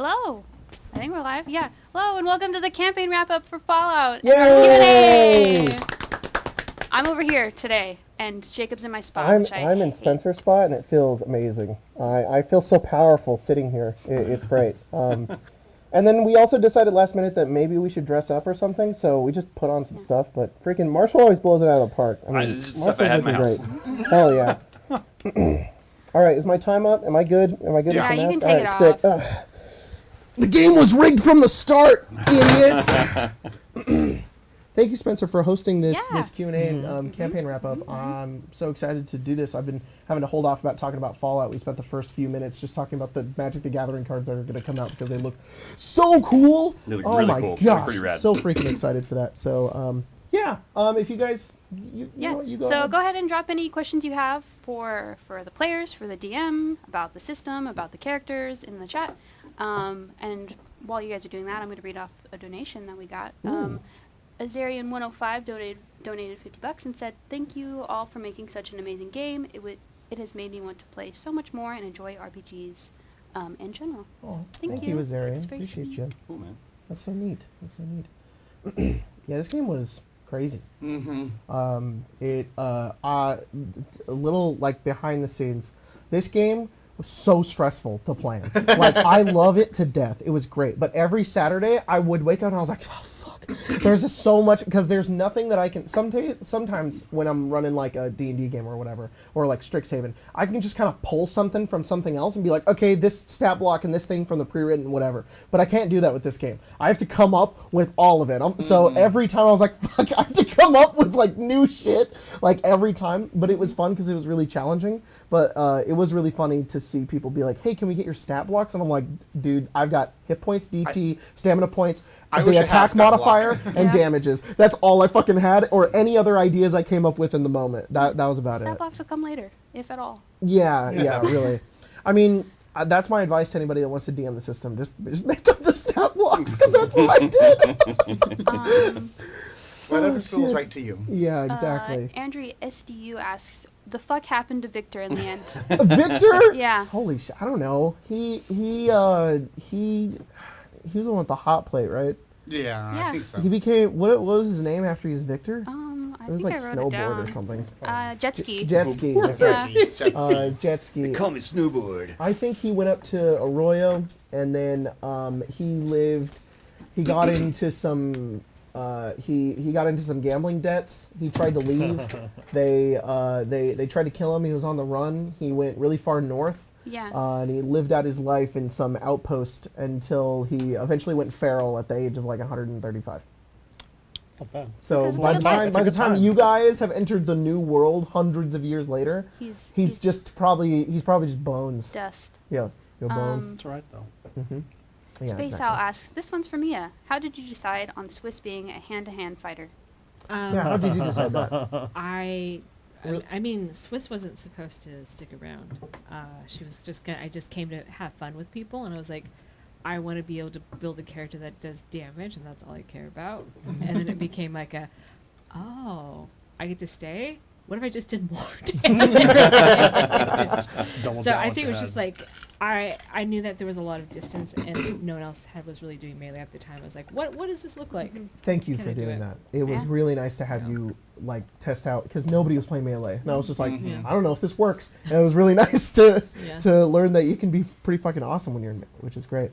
Hello. I think we're live. Yeah. Hello and welcome to the campaign wrap-up for Fallout. Yay! Q&A. I'm over here today, and Jacob's in my spot. I'm in Spencer's spot, and it feels amazing. I feel so powerful sitting here. It's great. And then we also decided last minute that maybe we should dress up or something, so we just put on some stuff. But freaking Marshall always blows it out of the park. I mean, Marshall's looking great. Hell yeah. All right, is my time up? Am I good? Am I good? Yeah, with the you can mask? take All right, it off. sick. The game was rigged from the start, idiots. Thank you, Spencer, for hosting this Q&A and campaign wrap-up. I'm so excited to do this. I've been having to hold off about talking about Fallout. We spent the first few minutes just talking about the Magic the Gathering cards that are going to come out because they look so cool. They look oh really my cool. gosh, Pretty rad. so freaking excited for that. So, if you guys, you know what, you go ahead. Go ahead and drop any questions you have for the players, for the DM, about the system, about the characters in the chat. And while you guys are doing that, I'm going to read off a donation that we got. Azarian105 donated $50 and said, "Thank you all for making such an amazing game. It has made me want to play so much more and enjoy RPGs in general." Oh, Thank you, you. Azarian. That's very Appreciate sweet. you. Cool, man. That's so neat. Yeah, this game was crazy. A little like behind the scenes. This game was so stressful to plan. Like, I love it to death. It was great. But every Saturday, I would wake up and I was like, oh, fuck. There's just so much, because there's nothing that I can, sometimes when I'm running like a D&D game or whatever, or like Strixhaven, I can just kind of pull something from something else and be like, okay, this stat block and this thing from the pre-written whatever. But I can't do that with this game. I have to come up with all of it. So every time I was like, fuck, I have to come up with like new shit, like every time. But it was fun because it was really challenging. But it was really funny to see people be like, hey, can we get your stat blocks? And I'm like, dude, I've got hit points, DT, stamina points, the attack modifier, and damages. That's all I fucking had, or any other ideas I came up with in the moment. That was about Stat it. blocks will come later, if at all. Yeah, really. I mean, that's my advice to anybody that wants to DM the system. Just make up the stat blocks, because that's what I did. Whatever feels right to you. Yeah, exactly. Andrew SDU asks, the fuck happened to Victor in the end? Victor? Yeah. Holy shit! I don't know. He was the one with the hot plate, right? Yeah, I think so. He became, what was his name after he was Victor? I It was think like I wrote it snowboard or down. something. Jet ski. Jet ski. That's right. It's jet ski. His jet ski. Call me Snowboard. I think he went up to Arroyo, and then he got into some he got into some gambling debts. He tried to leave. They tried to kill him. He was on the run. He went really far north. Yeah. And he lived out his life in some outpost until he eventually went feral at the age of like 135. Not bad. So by the time you guys have entered the new world hundreds of years later, he's probably just bones. Dust. Yeah, bones. That's right, though. Yeah, Space exactly. Owl asks, this one's for Mia. How did you decide on Swiss being a hand-to-hand fighter? Yeah, how did you decide that? I mean, Swiss wasn't supposed to stick around. She was just I just came to have fun with people, and I was like, I want to be able to build a character that does damage, and that's all I care about. And then it became like I get to stay? What if I just did more damage? So I think it was just like, I knew that there was a lot of distance, and no one else was really doing melee at the time. I was like, what does this look like? Thank you Can for I do doing it? that. It was really nice to have you like test out, because nobody was playing melee, and I was just like, I don't know if this works. And it was really nice to learn that you can be pretty fucking awesome when you're in melee, which is great.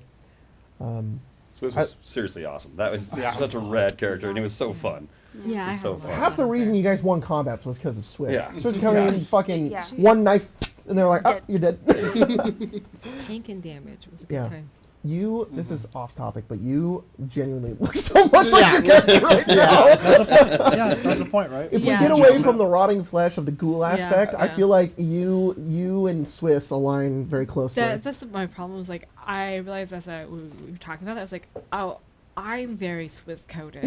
Swiss was seriously awesome. That was such a rad character, and it was so fun. Yeah, It's so fun. Half the reason you guys won combats was because of Swiss. Yeah. Swiss coming in, fucking Yeah. one knife, and they're like, oh, you're dead. tank and damage was a good Yeah. time. This is off topic, but you genuinely look so much like your character right now. That's the point, right? If Yeah. we get away from the rotting flesh of the ghoul aspect, I yeah. feel like you and Swiss align very closely. That's my problem. Was like, I realized as we were talking about that, I was like, oh, I'm very Swiss coded.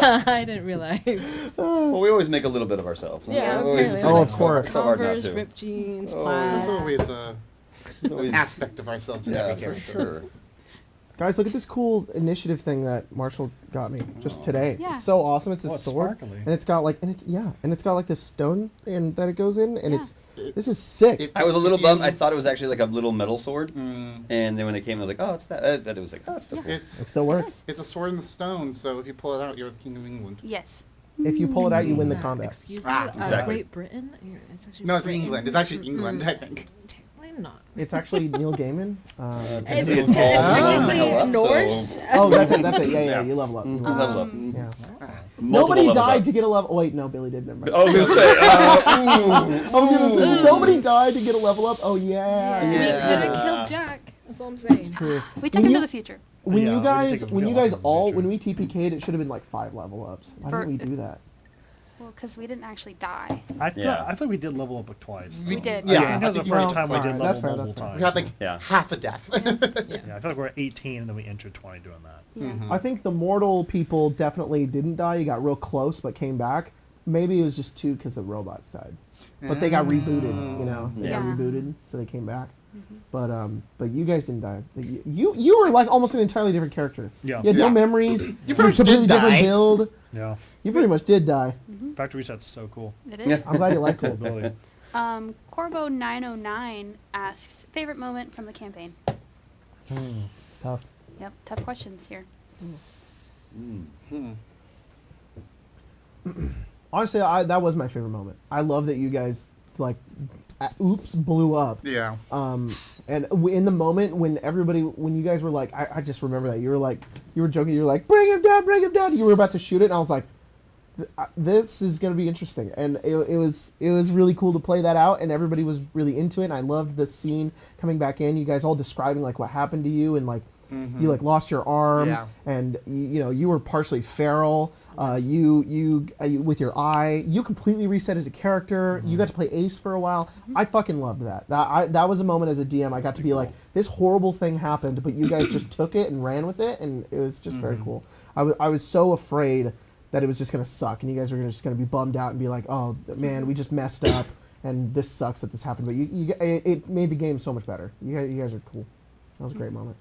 I didn't realize. Well, we always make a little bit of ourselves. Yeah, We always apparently. try Oh, to of course. so hard not Converse, to. ripped jeans, Oh, plaid. There's always It's always- an aspect of ourselves in Yeah, every for character. sure. Guys, look at this cool initiative thing that Marshall got me just today. Yeah. It's so awesome. It's a it's sword, sparkly. and it's got like, and it's got like this stone and that it goes in, and Yeah. this is sick. I was a little bummed. I thought it was actually like a little metal sword, and then when it came, I was like, oh, it's that. And it was like, oh, it's still cool. It still works. It's a sword in the stone, so if you pull it out, you're the king of England. Yes. If you pull it out, you win the combat. Excuse me, exactly. Great Britain? It's actually No, it's Britain. England. It's actually England, I think. Technically not. It's actually Neil Gaiman. It's It's technically all- Norse. Oh, that's it. That's it. Yeah, Yeah. you level up. You Level level up. up. Yeah. Multiple Nobody levels died up. to get a level. Oh, wait, no, Billy did. Never mind. I was gonna say, I was gonna say nobody died to get a level up. Oh yeah. Yeah. We Yeah. could have killed Jack. That's all I'm saying. It's true. We took When him you- to the future. When Yeah, you we guys, did take a when you kill guys off in the all, future. when we TPK'd, it should have been like 5 level ups. Why didn't we do that? Well, because we didn't actually die. I feel, Yeah. I feel we did level up like twice. We though. did. I Yeah, think that was the I think first you- time we Well, did alright, level that's fair, multiple that's fair. times. We had like Yeah. half a death. Yeah, I feel like we're at 18 and then we entered 20 doing that. Yeah. I think the mortal people definitely didn't die. You got real close, but came back. Maybe it was just 2 because the robots died, but they got rebooted. You know, they got Yeah. rebooted, so they came back. But you guys didn't die. You were like almost an entirely different character. Yeah. You had Yeah. no memories. You pretty were a much completely did different die. build. Yeah. You pretty much did die. Factory reset's so cool. It is. I'm glad you liked Cool it. ability. Corbo909 asks, favorite moment from the campaign? It's tough. Yep, tough questions here. Honestly, that was my favorite moment. I love that you guys like, oops, blew up. Yeah. And in the moment when when you guys were like, I just remember that you were joking. You were like, bring him down, bring him down. You were about to shoot it, and I was like, this is gonna be interesting. And it was really cool to play that out, and everybody was really into it. And I loved the scene coming back in. You guys all describing like what happened to you, and like you like lost your arm, Yeah. and you were partially feral. You with your eye, you completely reset as a character. You got to play Ace for a while. I fucking loved that. That was a moment as a DM I got to be like, this horrible thing happened, but you guys just took it and ran with it, and it was just very cool. I was so afraid that it was just gonna suck, and you guys were just gonna be bummed out and be like, oh man, we just messed up, and this sucks that this happened. But it made the game so much better. You guys are cool. That was a great moment.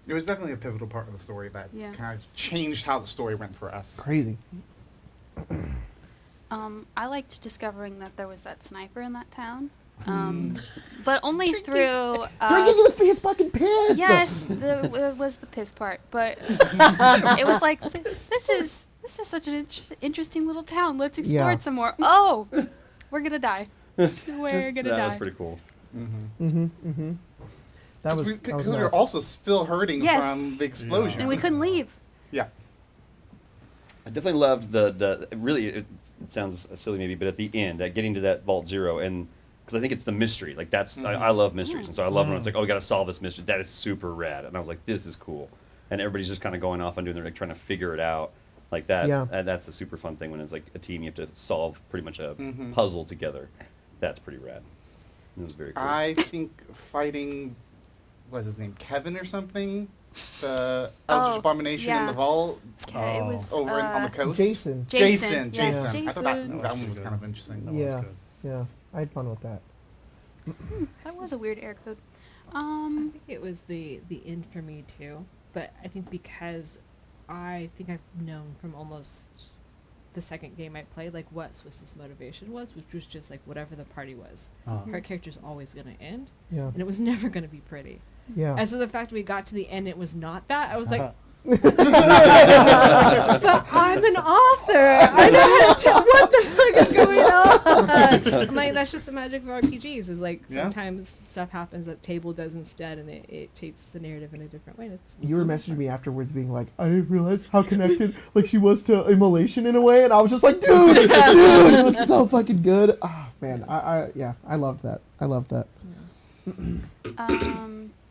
It was definitely a pivotal part of the story that Yeah. kind of changed how the story went for us. Crazy. I liked discovering that there was that sniper in that town. But only through... Drinking the his fucking piss. Yes, it was the piss part, but it was like, this is such an interesting little town. Let's explore Yeah. it some more. Oh, we're gonna die. We're gonna that die. was pretty cool. That was Because we were nuts. also still hurting Yes. from the explosion. And we couldn't leave. Yeah. I definitely loved the really. It sounds silly maybe, but at the end, at getting to that Vault Zero, and because I think it's the mystery. Like that's I love mysteries, and so I love when it's like, oh, we got to solve this mystery. That is super rad, and I was like, this is cool, and everybody's just kind of going off and doing their like trying to figure it out. Like that. Yeah. That's the super fun thing when it's like a team. You have to solve pretty much a puzzle together. That's pretty rad. It was very cool. I think fighting, what's his name, Kevin or something? The Eldritch Abomination in yeah. the vault Okay, it was over on the coast? Jason. Jason. Jason. Yes, I thought that Jason. one was kind of interesting. That was Yeah. good. Yeah, I had fun with that. That was a weird air code. I think it was the end for me too, but I think because I think I've known from almost the second game I played like what Swiss's motivation was, which was just like whatever the party was. Her character's always gonna end, Yeah. and it was never gonna be pretty. Yeah. And so the fact we got to the end, it was not that. I was like, Uh-huh. but I'm an author. I know how to tell what the fuck is going on. I'm like, that's just the magic of RPGs. Is like Yeah. sometimes stuff happens that table does instead, and it shapes the narrative in a different way. You were messaging me afterwards being like, I didn't realize how connected like she was to Immolation in a way, and I was just like, dude, it was so fucking good. Oh man, I loved that. I loved that.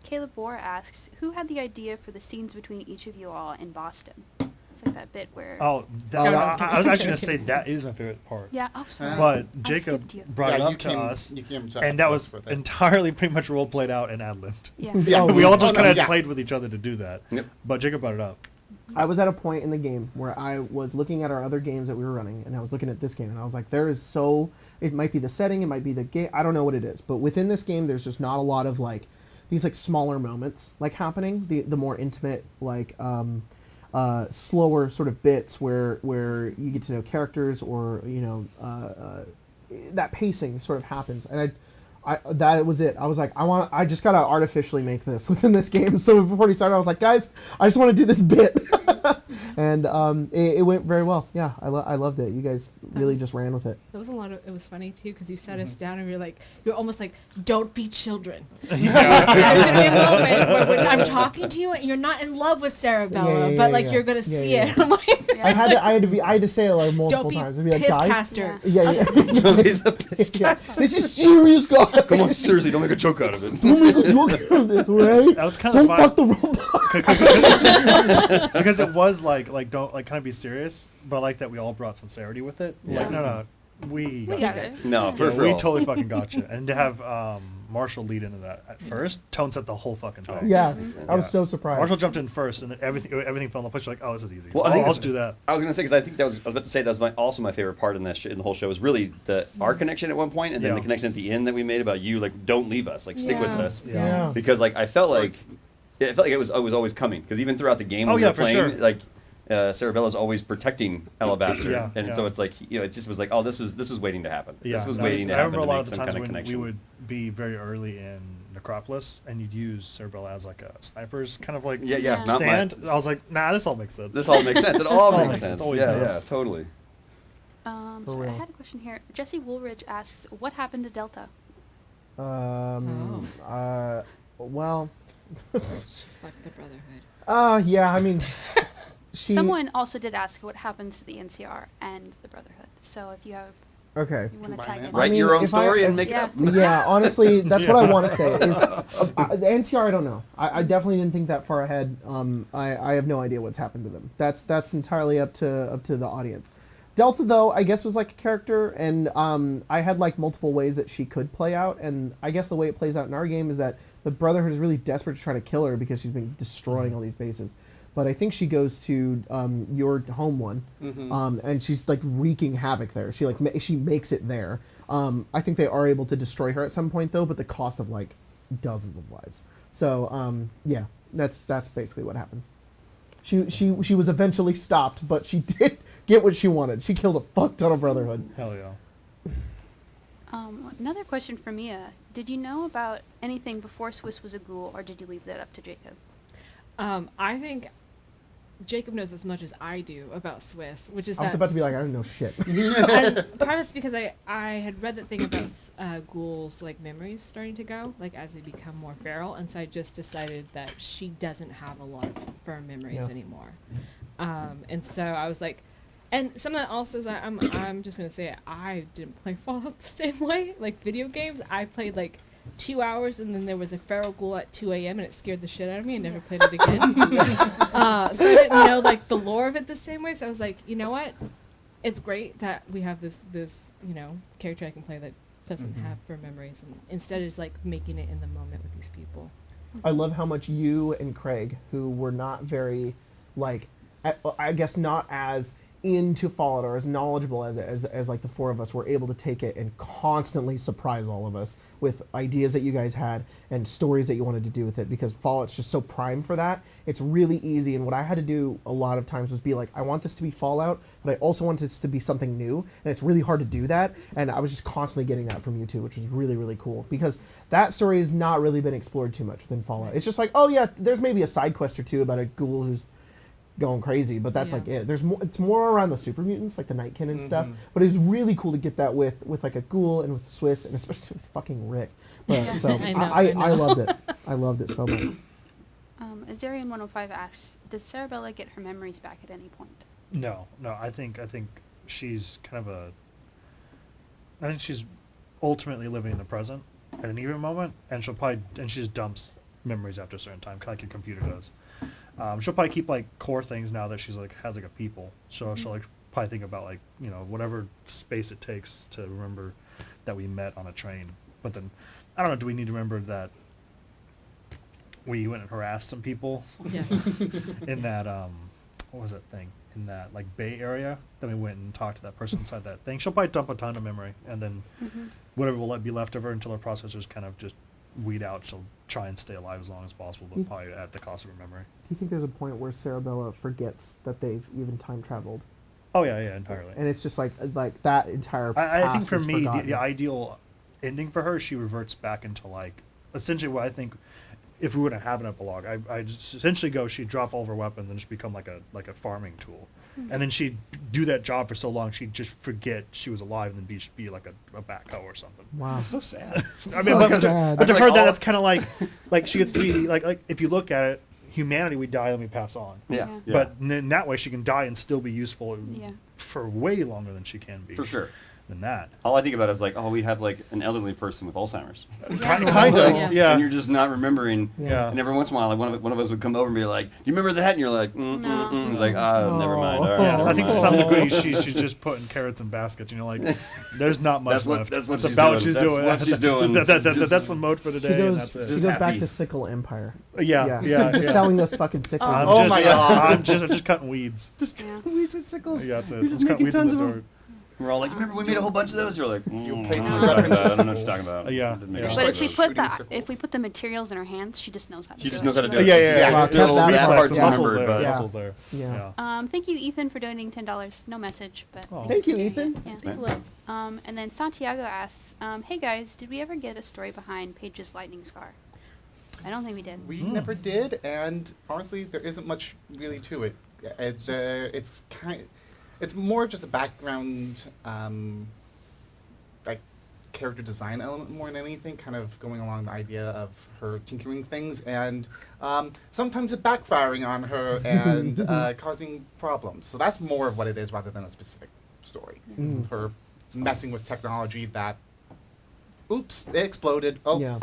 Caleb Bohr asks, who had the idea for the scenes between each of you all in Boston? It's like that bit where... Oh, I was actually going to say that is my favorite part. Yeah, oh, sorry. But I Jacob skipped you. brought it Yeah, up you to came- us, you came to and that us was with it. entirely pretty much role played out and ad-libbed. Yeah. Yeah. Oh, We all just Oh, no, kind of yeah. played with each other to do that. Yep. But Jacob brought it up. I was at a point in the game where I was looking at our other games that we were running, and I was looking at this game, and I was like, it might be the setting, it might be the game, I don't know what it is, but within this game, there's just not a lot of, like, these like smaller moments like happening, the more intimate like slower sort of bits where you get to know characters, or that pacing sort of happens. And I that was it. I was like, I just gotta artificially make this within this game. So before we started, I was like, guys, I just want to do this bit. And it went very well. Yeah, I loved it. You guys really just ran with it. It was it was funny too, because you sat us down and you're almost like, don't be children. There's gonna be a moment where I'm talking to you and you're not in love with Sarabella, but like you're gonna see it. I'm like, I had to say it like multiple times. I'd be like, guys, caster. yeah. He's a This is serious, guys. Come on, seriously, don't make a joke out of it. Don't make a joke out of this, right? That was kind Don't of fuck the robot. because it was like don't like kind of be serious, but I like that we all brought sincerity with it. Yeah. Like no, we We got it. No, for we real. totally fucking got you. And to have Marshall lead into that at first, Tone set the whole fucking thing. Yeah, I was Yeah. so surprised. Marshall jumped in first, and then everything fell into place. You're like, oh, this is easy. Well, I think I'll that's- just do that. I was gonna say, because I think I was about to say that was also my favorite part in that in the whole show was really our connection at one point, and then Yeah. the connection at the end that we made about you, like, don't leave us, like, stick with Yeah. us, Yeah. because like I felt like it was always coming, because even throughout the game when Oh, we yeah, were for playing, sure. like Sarabella's always protecting Alabaster, Yeah, and yeah. so it's like it just was like, oh, this was waiting to happen. Yeah, This was no, waiting to I happen remember to a lot make of the some times kind of when connection. we would be very early in Necropolis, and you'd use Cerebella as like a sniper's kind of like Yeah, not stand. I was like, nah, this all makes sense. This all makes sense. It all All makes makes sense. sense. Always Yeah, does. yeah, totally. For So I real. had a question here. Jesse Woolridge asks, what happened to Delta? Well, Fuck the Brotherhood. yeah, I mean, Someone also did ask what happened to the NCR and the Brotherhood. So if you have, Okay. you want to Combine tag that. in. Write mean, your own if I- story and if- make it up. Yeah, honestly, that's what I want to say. Is Yeah. the NTR? I don't know. I definitely didn't think that far ahead. I have no idea what's happened to them. That's entirely up to the audience. Delta, though, I guess was like a character, and I had like multiple ways that she could play out, and I guess the way it plays out in our game is that the Brotherhood is really desperate to try to kill her because she's been destroying all these bases. But I think she goes to your home one, and she's like wreaking havoc there. She she makes it there. I think they are able to destroy her at some point though, but the cost of like dozens of lives. So yeah, that's basically what happens. She was eventually stopped, but she did get what she wanted. She killed a fuck ton of Brotherhood. Hell yeah. Another question for Mia. Did you know about anything before Swiss was a ghoul, or did you leave that up to Jacob? I think Jacob knows as much as I do about Swiss, which is I was that. about to be like, I don't know shit. And part of it's because I had read that thing about ghouls, like memories starting to go, like as they become more feral, and so I just decided that she doesn't have a lot of firm memories Yeah. anymore. And so I was like, and some of that also is that I'm just gonna say it, I didn't play Fallout the same way. Like video games, I played like 2 hours, and then there was a feral ghoul at 2 a.m. and it scared the shit out of me and never played it again. So I didn't know like the lore of it the same way. So I was like, you know what? It's great that we have this character I can play that doesn't have firm memories, and instead is like making it in the moment with these people. I love how much you and Craig, who were not very, like, I guess not as into Fallout or as knowledgeable as like the four of us, were able to take it and constantly surprise all of us with ideas that you guys had and stories that you wanted to do with it, because Fallout's just so prime for that. It's really easy, and what I had to do a lot of times was be like, I want this to be Fallout, but I also want this to be something new, and it's really hard to do that, and I was just constantly getting that from you two, which was really, really cool, because that story has not really been explored too much within Fallout. It's just like, oh yeah, there's maybe a side quest or two about a ghoul who's going crazy, but that's Yeah. like it. There's more. It's more around the super mutants, like the Nightkin and stuff. But it was really cool to get that with like a ghoul and with the Swiss, and especially with fucking Rick. But so I know, I I know. loved it. I loved it so much. Azarian105 asks, does Sarabella get her memories back at any point? No. I think she's kind of I think she's ultimately living in the present at an even moment, and she just dumps memories after a certain time, kind of like your computer does. She'll probably keep like core things now that she's like has like a people. So she'll like probably think about like whatever space it takes to remember that we met on a train. But then I don't know. Do we need to remember that we went and harassed some people Yes. in that what was that thing in that like Bay Area? Then we went and talked to that person inside that thing. She'll probably dump a ton of memory, and then whatever will be left of her until her processors kind of just weed out. She'll try and stay alive as long as possible, but probably at the cost of her memory. Do you think there's a point where Sarabella forgets that they've even time traveled, Oh yeah, entirely. and it's just like that entire? I think past for is me, the forgotten? ideal ending for her, she reverts back into like essentially what I think. If we wouldn't have an epilogue, I just essentially go. She'd drop all of her weapons and just become like a farming tool, and then she'd do that job for so long she'd just forget she was alive and then be like a backhoe or something. Wow. So sad. I So mean, but sad. to Like her, all- that's kind of like she gets to be like if you look at it, humanity, we die and we pass on. Yeah. Yeah. Yeah. But in that way, she can die and still be useful Yeah. for way longer than she can be. For sure. Than that. All I think about is like, oh, we have like an elderly person with Alzheimer's. Kind of. Yeah. Yeah. And you're just not remembering. Yeah. And every once in a while, like one of us would come over and be like, "Do you remember that?" And you're like, No. Like, never mind. All right, Yeah, never I think to mind." some degree she's just putting carrots in baskets. You know, like there's not much That's what- left. that's what It's she's about doing. what she's That's doing. what she's doing. That's the mode for She today, and goes. that's it. She goes Just back happy. to Sickle Empire. Yeah. Just selling those fucking sickles. I'm Oh just, my God. I'm just cutting weeds. Yeah. weeds with sickles. Yeah, that's it. You're just Just cutting making weeds in tons the of 'em. dirt. We're all like, "Remember we made a whole bunch of those?" You're like, You I place don't know your what you're talking weapons about. I don't know what in you're talking about. Yeah. Didn't make Yeah. any But sense. if we put Shooting the sickles. materials in her hands, she just knows how to She do just it. knows how to do Yeah, it. yeah, It's yeah. Wow, still that that part, part's yeah. Muscles remembered, there. but Yeah. Muscles there. Yeah. Thank you, Ethan, for donating $10. No message, but Oh. Thank you, Ethan. yeah. Big love. And then Santiago asks, "Hey guys, did we ever get a story behind Paige's lightning scar?" I don't think we did. We never did, and honestly, there isn't much really to it. It's more just a background, like character design element more than anything, kind of going along the idea of her tinkering things, and sometimes it backfiring on her and causing problems. So that's more of what it is rather than a specific story. It's her messing with technology that. Oops! It exploded. Oh, Yeah.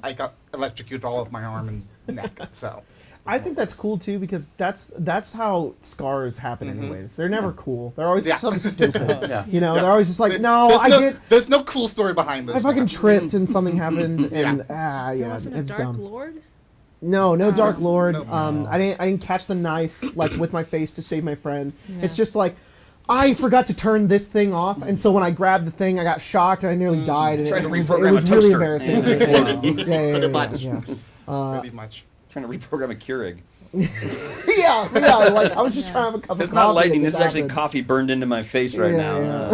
I got electrocuted all of my arm and neck. So, I think that's cool too because that's how scars happen anyways. They're never cool. They're always Yeah. something stupid. Yeah. You know, Yeah. they're always just like, There- no, There's no cool story behind this. I fucking man. tripped and something happened and There yeah, wasn't a it's Dark dumb. Lord? No Dark Lord. no. I didn't catch the knife like with my face to save my friend. Yeah. It's just like I forgot to turn this thing off, and so when I grabbed the thing, I got shocked and I nearly died. And Trying to it was reprogram a really toaster. embarrassing. And it exploded. Yeah, Pretty much. yeah. Pretty much. Trying to reprogram a Keurig. yeah. Like I was just trying to have a cup of It's coffee. not lightning. and This is actually happened. coffee burned into my face right Yeah, now.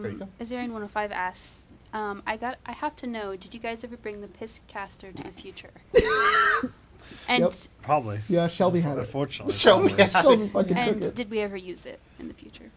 There you go. Azarian105 asks, I have to know, did you guys ever bring the piss caster to the future? And Yep. Probably. Yeah, Shelby had it. Unfortunately. Shelby probably. had it. Shelby fucking took and it. did we ever use it in the future?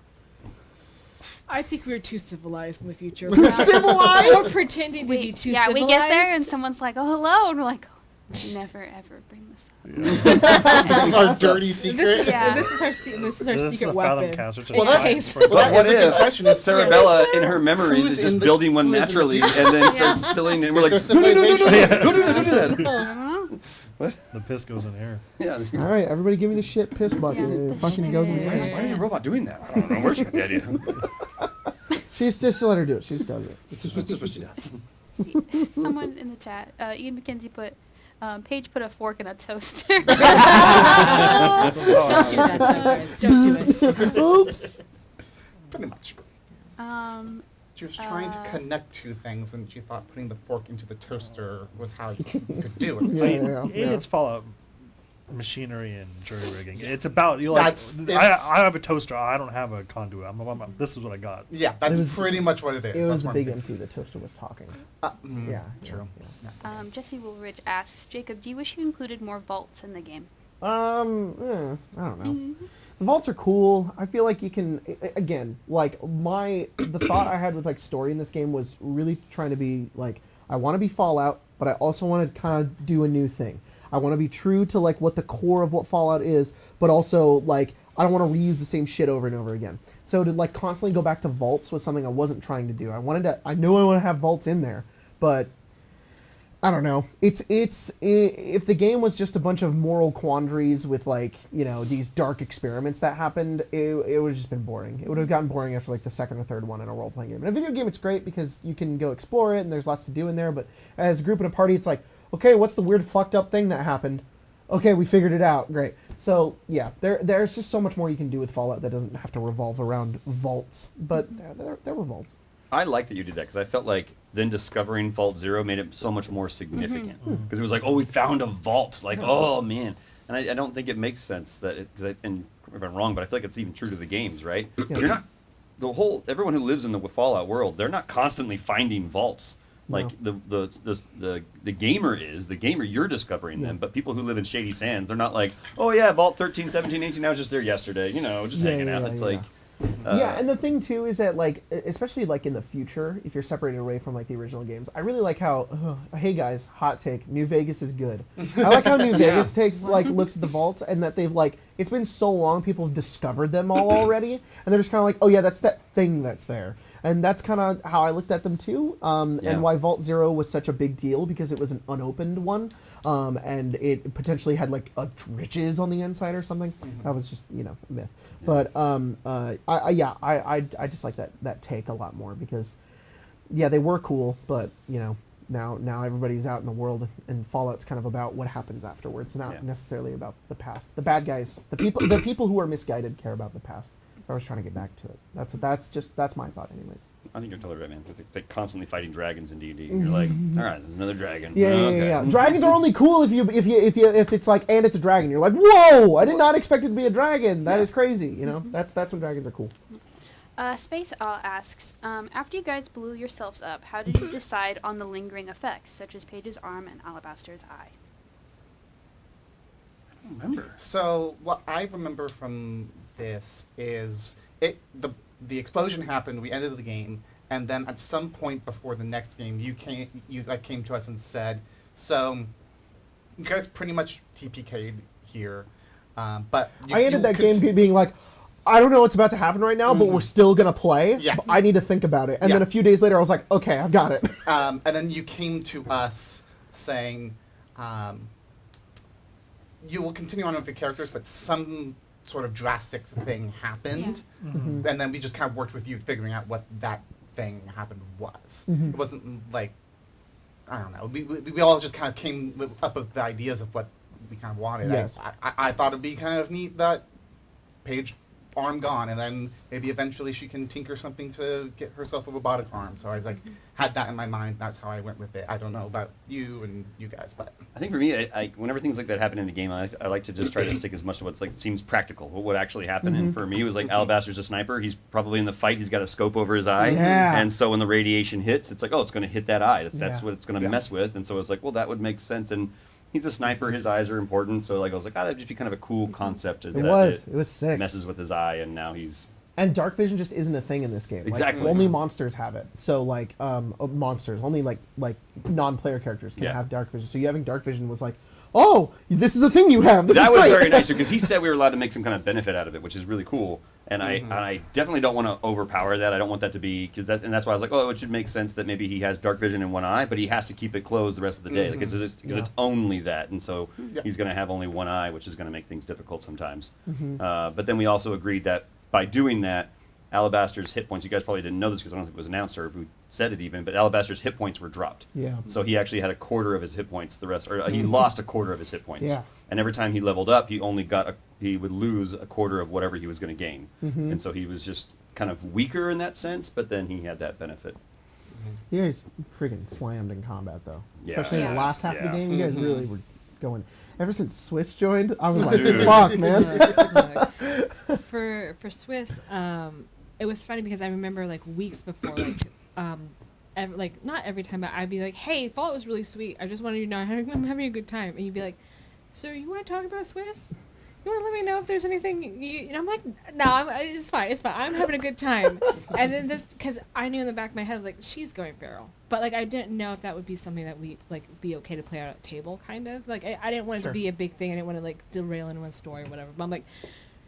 I think we were too civilized in the future. Too We're civilized? pretending to be too yeah, civilized. we get there and someone's like, "Oh, hello," and we're like, oh, "Never ever bring this up." This is our dirty secret. This is, Yeah. this is our this is our This is secret a fathom weapon. caster to In the case. right. Well, that What is a good if question. Is Sarabella, in her memories, Who's is just in the- building one who is in the naturally future? and then Yeah. starts filling, and we're like, there no, no, no, no, no, civilization? no, no, no, do that. I don't know. The piss goes in here. Yeah. All right, everybody, give me the shit piss bucket. Yeah. It fucking goes in the Why is face. why is a robot doing that? I don't know. Where's she got the idea? She's just let her do it. She just does it. It's just what she does. Someone in the chat, Ian McKenzie put, Paige put a fork in a toaster. Don't do that, though, guys. Don't do it. Oops. Pretty much. um, She was trying to connect two things, and she thought putting the fork into the toaster was how you could do it. Yeah. It's Fallout machinery and jury rigging. It's about you like. That's- I have a toaster. I don't have a conduit. This is what I got. Yeah, that's It was- pretty much what it is. It was That's the one big thing. MT. The toaster was talking. Yeah, True. Jesse Woolridge asks, Jacob, do you wish you included more vaults in the game? I don't know. The vaults are cool. I feel like you can, again, like the thought I had with like story in this game was really trying to be like, I want to be Fallout, but I also want to kind of do a new thing. I want to be true to like what the core of what Fallout is, but also like I don't want to reuse the same shit over and over again. So to like constantly go back to vaults was something I wasn't trying to do. I know I want to have vaults in there, but I don't know. It's if the game was just a bunch of moral quandaries with like, you know, these dark experiments that happened, it would have just been boring. It would have gotten boring after like the second or third one in a role-playing game. In a video game, it's great because you can go explore it and there's lots to do in there, but as a group and a party, it's like, okay, what's the weird fucked up thing that happened? Okay, we figured it out. Great. So, yeah, there's just so much more you can do with Fallout that doesn't have to revolve around vaults, but there were vaults. I like that you did that because I felt like then discovering Vault Zero made it so much more significant because it was like, oh, we found a vault, like, oh man, and I don't think it makes sense that and if I'm wrong, but I feel like it's even true to the games, right? You're not everyone who lives in the Fallout world, they're not constantly finding vaults. Like the gamer is, the gamer, you're discovering them, but people who live in Shady Sands, they're not like, oh yeah, Vault 13, 17, 18, I was just there yesterday, just hanging out. It's like... yeah, and the thing too is that like, especially like in the future, if you're separated away from like the original games, I really like how, hey guys, hot take, New Vegas is good. I like how New Vegas looks at the vaults and that they've like, it's been so long, people have discovered them all already, and they're just kind of like, oh yeah, that's that thing that's there, and that's kind of how I looked at them too, and why Vault Zero was such a big deal because it was an unopened one, and it potentially had like riches on the inside or something. That was just a myth, but I just like that take a lot more because, yeah, they were cool, but now everybody's out in the world and Fallout's kind of about what happens afterwards, not necessarily about the past. The bad guys, the people who are misguided care about the past. I was trying to get back to it. That's my thought, anyways. I think you're totally right, man. It's like constantly fighting dragons in D&D. You're like, all right, there's another dragon. Yeah. Dragons are only cool if it's like, and it's a dragon. You're like, whoa! I did not expect it to be a dragon. That is crazy. That's when dragons are cool. Space All asks, after you guys blew yourselves up, how did you decide on the lingering effects, such as Paige's arm and Alabaster's eye? I don't remember. So what I remember from this is the explosion happened. We ended the game, and then at some point before the next game, you came to us and said, "So you guys pretty much TPK'd here, but I ended that game being like, I don't know what's about to happen right now, but we're still gonna play. Yeah. But I need to think about it." And then a few days later, I was like, "Okay, I've got it." And then you came to us saying, "You will continue on with your characters, but some sort of drastic thing happened," and then we just kind of worked with you figuring out what that thing happened was. It wasn't like, I don't know. We all just kind of came up with the ideas of what we kind of wanted. Yes. I thought it'd be kind of neat that Paige arm gone, and then maybe eventually she can tinker something to get herself a robotic arm. So I was like, had that in my mind. That's how I went with it. I don't know about you and you guys, but I think for me, I whenever things like that happen in a game, I like to just try to stick as much to what's like seems practical, what would actually happen. And for me, it was like Alabaster's a sniper. He's probably in the fight. He's got a scope over his eye, and so when the radiation hits, it's like, oh, it's going to hit that eye. That's what it's going to mess with. And so it's like, well, that would make sense. And he's a sniper. His eyes are important. So like I was like, that'd just be kind of a cool concept. It was sick. Messes with his eye, and now he's. And dark vision just isn't a thing in this game. Exactly. Like, only monsters have it. So like monsters, only like non-player characters can have dark vision. So you having dark vision was like, oh, this is a thing you have. This is that was great. very nice because he said we were allowed to make some kind of benefit out of it, which is really cool. And I definitely don't want to overpower that. I don't want that to be and that's why I was like, oh, it should make sense that maybe he has dark vision in one eye, but he has to keep it closed the rest of the day, because it's only that, and so he's going to have only one eye, which is going to make things difficult sometimes. But then we also agreed that by doing that, Alabaster's hit points, you guys probably didn't know this because I don't think it was announced or who said it even, but Alabaster's hit points were dropped. Yeah. So he actually had a quarter of his hit points he lost a quarter of his hit points. Yeah. And every time he leveled up, he would lose a quarter of whatever he was going to gain. And so he was just kind of weaker in that sense, but then he had that benefit. You guys freaking slammed in combat though. Yeah. Especially in the last half of the Yeah. game, you guys really were going. Ever since Swiss joined, I was like, fuck, man. For Swiss, it was funny because I remember like weeks before, like not every time, but I'd be like, "Hey, Fallout was really sweet. I just wanted you to know I'm having a good time." And you'd be like, "So you want to talk about Swiss? You want to let me know if there's anything?" And I'm like, "No, it's fine. It's fine. I'm having a good time." And then because I knew in the back of my head, I was like, "She's going feral," but like I didn't know if that would be something that we like be okay to play out at table, kind of. Like I didn't want it to be a big thing. I didn't want to like derail anyone's story or whatever. But I'm like,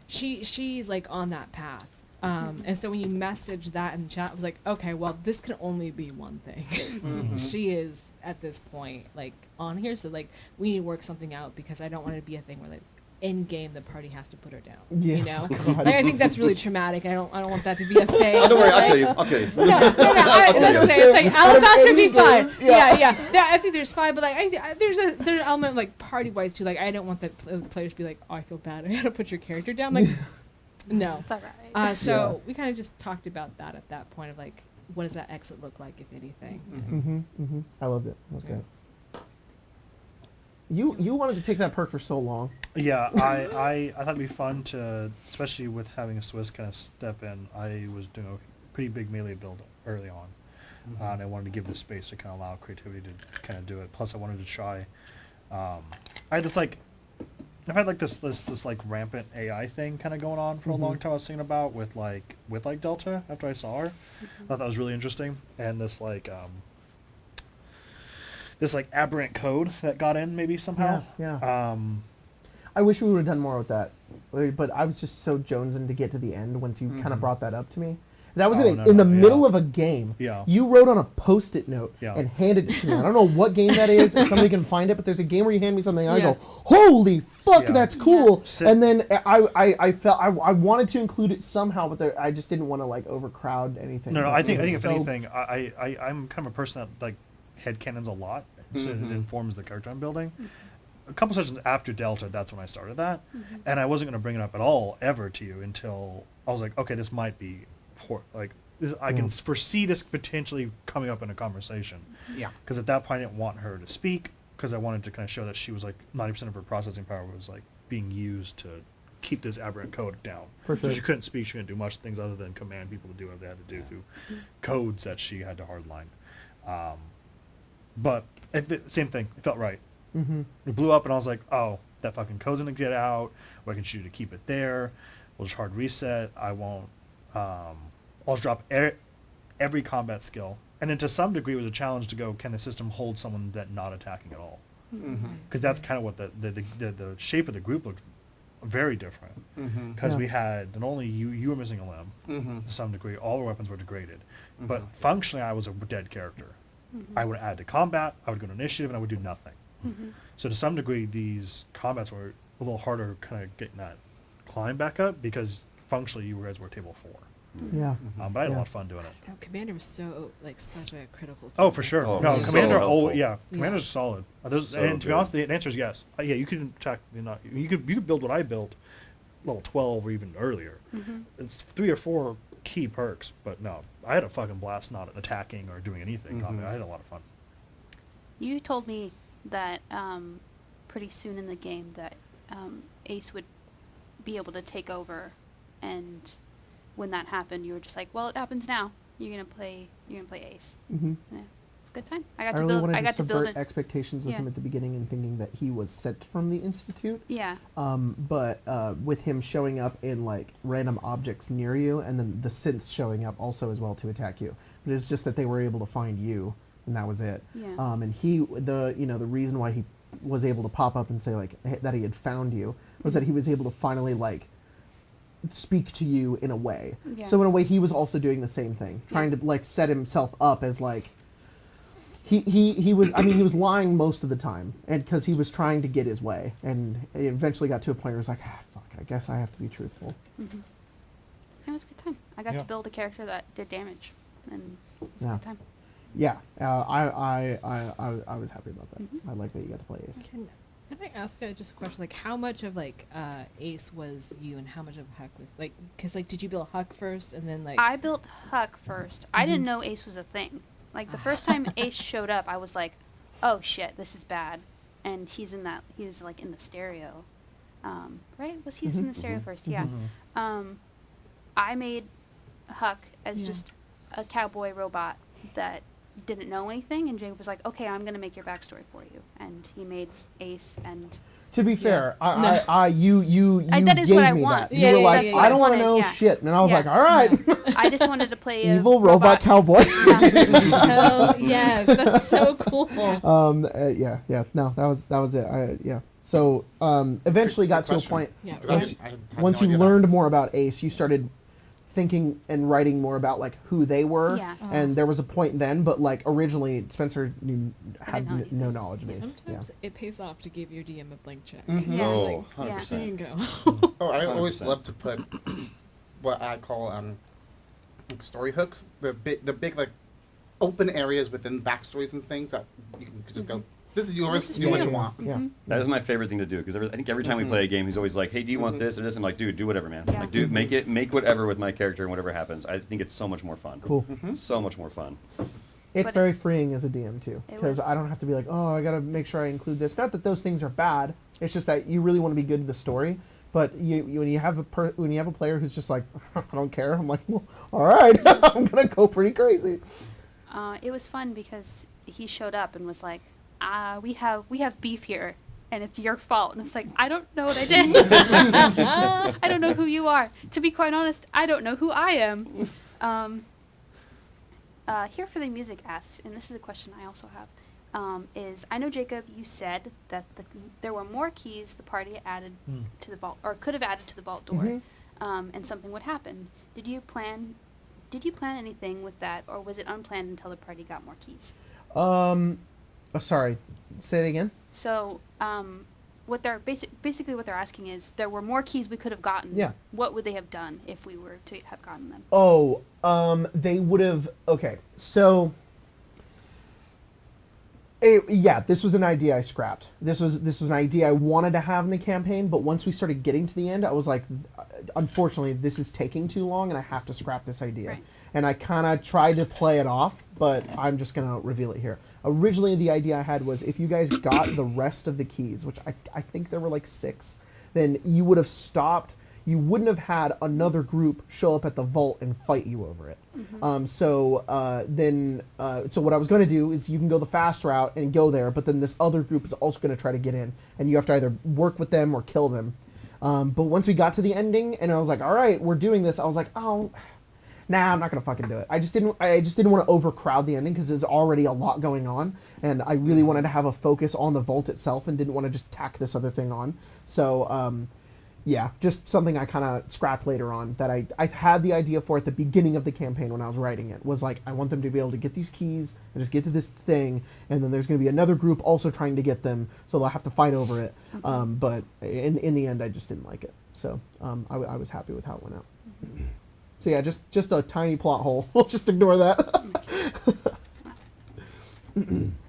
she's like on that path. And so when you message that in chat, I was like, okay, well, this can only be one thing. She is at this point like on here, so like we need to work something out because I don't want it to be a thing where like in game the party has to put her down. Yeah. You know, like I think that's really traumatic. I don't want that to be a thing. Oh, don't worry, like, I'll tell you. Okay. No, listen, it's like Alabaster would be fine. Yeah. I think there's fine, but like there's an element of like party wise too. Like I don't want the players to be like, oh, I feel bad. I gotta put your character down. Like. No. It's all right. So we kind of just talked about that at that point of like, what does that exit look like, if anything? I loved it. That was great. You wanted to take that perk for so long. Yeah, I thought it'd be fun to, especially with having a Swiss kind of step in. I was doing a pretty big melee build early on, and I wanted to give the space to kind of allow creativity to kind of do it. Plus, I wanted to try. I had this like, I've had like this like rampant AI thing kind of going on for a long time. I was thinking about with Delta after I saw her. I thought that was really interesting, and this like aberrant code that got in maybe somehow. Yeah. I wish we would have done more with that, but I was just so jonesing to get to the end once you kind of brought that up to me. That was in the middle of a game. Yeah. You wrote on a Post-it note Yeah. and handed it to me. I don't know what game that is. If somebody can find it, but there's a game where you hand me something and I go, "Holy fuck, Yeah. that's cool!" Yeah. And then I felt I wanted to include it somehow, but I just didn't want to like overcrowd anything. No, But I it think was if so- anything, I'm kind of a person that like headcanons a lot, so it informs the character I'm building. A couple sessions after Delta, that's when I started that, and I wasn't going to bring it up at all ever to you until I was like, okay, this might be poor. Like I can foresee this potentially coming up in a conversation. Yeah. Because at that point, I didn't want her to speak because I wanted to kind of show that she was like 90% of her processing power was like being used to keep this aberrant code down. For So sure. she couldn't speak, she couldn't do much things other than command people to do what they had to do through codes that she had to hardline. But same thing, it felt right. It blew up and I was like, oh, that fucking code's gonna get out, or I can shoot to keep it there. We'll just hard reset. I won't, I'll just drop every combat skill. And then to some degree it was a challenge to go, can the system hold someone that not attacking at all? Because that's kind of what the shape of the group looked very different. Because we had, not only you were missing a limb to some degree, all the weapons were degraded. But functionally I was a dead character. I would add to combat, I would go to initiative, and I would do nothing. So to some degree, these combats were a little harder kind of getting that climb back up because functionally you guys were table 4. Yeah. But I had a lot of fun doing it. No, Commander was so like such a critical. Oh, for sure. Oh, No, so Commander. helpful. Commander's solid. So and to be good. honest, the answer is yes. Yeah, you could attack. You could build what I built, level 12 or even earlier. It's 3 or 4 key perks, but no, I had a fucking blast not attacking or doing anything. I had a lot of fun. You told me that pretty soon in the game that Ace would be able to take over, and when that happened, you were just like, "Well, it happens now. You're gonna play Ace." Yeah, it's a good time. I got I to really build. wanted I to got to build subvert it. expectations with Yeah. him at the beginning and thinking that he was sent from the Institute. Yeah. But with him showing up in like random objects near you, and then the synths showing up also as well to attack you. But it's just that they were able to find you, and that was it. Yeah. And the reason why he was able to pop up and say like that he had found you was that he was able to finally like speak to you in a way. Yeah. So in a way, he was also doing the same thing, trying to like set himself up as like. He was, I mean, he was lying most of the time, and because he was trying to get his way, and it eventually got to a point where he was like, fuck, I guess I have to be truthful. It was a good time. I got Yeah. to build a character that did damage, and it was a Yeah. good time. Yeah, I was happy about that. I like that you got to play Ace. Can I ask just a question? Like, how much of like Ace was you, and how much of Huck was like? Because like, did you build Huck first, and then like? I built Huck first. I didn't know Ace was a thing. Like the first time Ace showed up, I was like, "Oh shit, this is bad." And he's like in the stereo, right? Was he in the stereo first? Yeah. I made Huck as just a cowboy robot that didn't know anything, and Jacob was like, "Okay, I'm gonna make your backstory for you," and he made Ace. And To be fair, No. you that is gave what I me want. that. Yeah, You were yeah, like, yeah, I don't want to yeah. know Yeah. shit, and I was Yeah. like, all right, I just wanted to play a evil robot cowboy. Hell yes, that's so cool. Yeah. No, that was it. So eventually got to a Question. point Yeah. once, I had once no you idea learned more about Ace, you started thinking and writing more about like who they were. Yeah. And there was a point then, but like originally Spencer had didn't know no knowledge of Ace. Sometimes it pays off to give your DM a blank check. Yeah. Oh, Like, yeah. 100%. There you go. Oh, I always 100%. love to put what I call like story hooks. The big like open areas within backstories and things that you can just go This is yours. This is Do what for you you. want. Yeah. That is my favorite thing to do because I think every time we play a game, he's always like, "Hey, do you want this or this?" I'm like, "Dude, do whatever, man. Yeah. Like, dude, make whatever with my character and whatever happens." I think it's so much more fun. Cool. So much more fun. It's But very freeing as a DM too, It because was- I don't have to be like, oh, I gotta make sure I include this. Not that those things are bad. It's just that you really want to be good to the story. But when you have a player who's just like, I don't care. I'm like, well, all right, I'm gonna go pretty crazy. It was fun because he showed up and was like, we have beef here, and it's your fault. And it's like, I don't know what I did. I don't know who you are. To be quite honest, I don't know who I am. Here for the music asks, and this is a question I also have, is I know, Jacob, you said that there were more keys the party added to the vault, or could have added to the vault door, and something would happen. Did you plan anything with that, or was it unplanned until the party got more keys? Sorry, say it again. So, what they're basically what they're asking is, there were more keys we could have gotten. Yeah. What would they have done if we were to have gotten them? Oh, they would have. Okay, so. Yeah, this was an idea I scrapped. This was an idea I wanted to have in the campaign, but once we started getting to the end, I was like, unfortunately, this is taking too long, and I have to scrap this idea. Right. And I kind of tried to play it off, but I'm just gonna reveal it here. Originally, the idea I had was if you guys got the rest of the keys, which I think there were like 6, then you would have stopped. You wouldn't have had another group show up at the vault and fight you over it. So what I was going to do is you can go the fast route and go there, but then this other group is also going to try to get in, and you have to either work with them or kill them. But once we got to the ending, and I was like, all right, we're doing this, I was like, oh, nah, I'm not going to fucking do it. I just didn't want to overcrowd the ending because there's already a lot going on, and I really wanted to have a focus on the vault itself and didn't want to just tack this other thing on. So, yeah, just something I kind of scrapped later on that I had the idea for at the beginning of the campaign when I was writing it. Was like, I want them to be able to get these keys and just get to this thing, and then there's going to be another group also trying to get them, so they'll have to fight over it. But in the end, I just didn't like it. So I was happy with how it went out. So yeah, just a tiny plot hole. We'll just ignore that.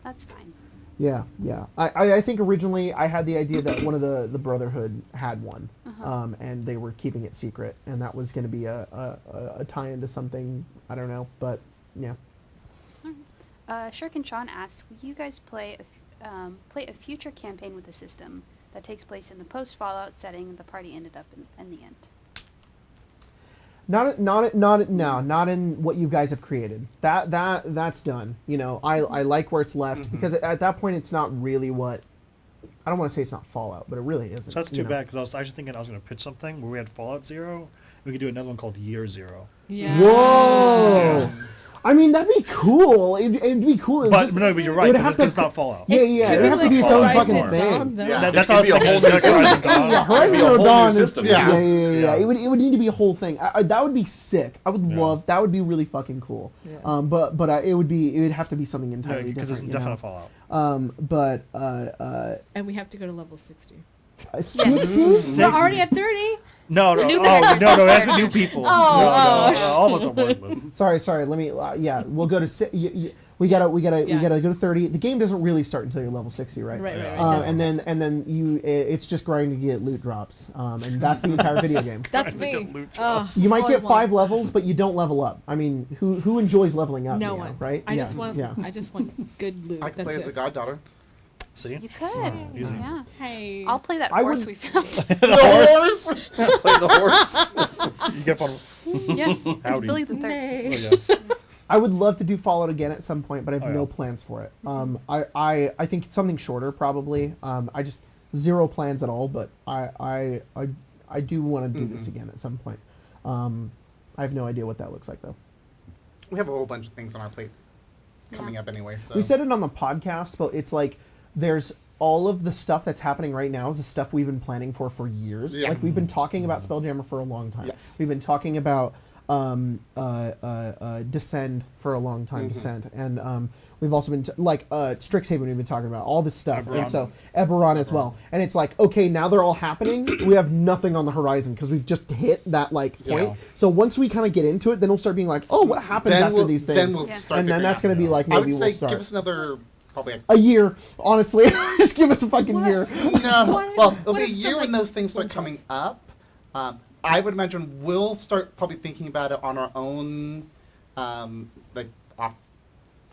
That's fine. Yeah. I think originally I had the idea that one of the Brotherhood had one, and they were keeping it secret, and that was going to be a tie into something, I don't know, but yeah. Shirk and Sean asks, will you guys play a future campaign with a system that takes place in the post-Fallout setting the party ended up in the end? Not in what you guys have created. That's done. You know, I like where it's left because at that point it's not really what. I don't want to say it's not Fallout, but it really isn't. So that's too bad because I was actually thinking I was going to pitch something where we had Fallout 0. We could do another one called Year 0. Yeah. Whoa! Yeah. I mean, that'd be cool. It'd be cool. But you're right. It would have to it's not Fallout. Yeah. It'd have to be its own fucking Horizon thing. Dawn, though. Yeah. That's It'd how I be a was whole thinking. new Horizon Dawn. Yeah, Horizon It'd be a Zero whole Dawn new is system. yeah. Yeah. It would need to be a whole thing. That would be sick. I would Yeah. love. That would be really fucking cool. Yeah. But it would have to be something entirely Because different. it's You know? definitely Fallout. And we have to go to level 60. 60? We're already at 30. No, New that's characters. for new people. Oh, all of us are worthless. Sorry. Let me. We'll go to. We gotta go to 30. The game doesn't really start until you're level 60, right? Right. And then it's just grinding to get loot drops, and that's the entire video game. That's Trying to me. get loot Oh, You might all I get 5 want. levels, but you don't level up. I mean, who enjoys leveling up? No Mia, one. right? I Yeah, just want. Yeah. I just want good loot. I can That's play as it. a goddaughter. See? You could. Easy. Yeah. Hey. I'll play that I horse would- we found. The horse. Play the horse. You get fun. Yeah. It's Howdy. Billy the Third. Nay. Oh, yeah. I would love to do Fallout again at some point, but I have Oh, no yeah. plans for it. I think something shorter probably. I just zero plans at all, but I do want to do this again at some point. I have no idea what that looks like though. We have a whole bunch of things on our plate coming Yeah. up anyway. So We said it on the podcast, but it's like there's all of the stuff that's happening right now is the stuff we've been planning for years. Yeah. Like we've been talking about Spelljammer for a long time. Yes. We've been talking about Descend for a long time, Descent, and we've also been Strixhaven. We've been talking about all this stuff, and so Eberron as well. And it's like, okay, now they're all happening. We have nothing on the horizon because we've just hit that point. Yeah. So once we kind of get into it, then we'll start being like, oh, what happens Then after we'll- these then things? we'll Yeah. start And then figuring that's out. going to be like I would maybe say we'll start. give us another probably A year, honestly. Just give us a fucking What? year. no. What- Well, it'll what be a if some, year when like, those things start coming up. I would imagine we'll start probably thinking about it on our own, like off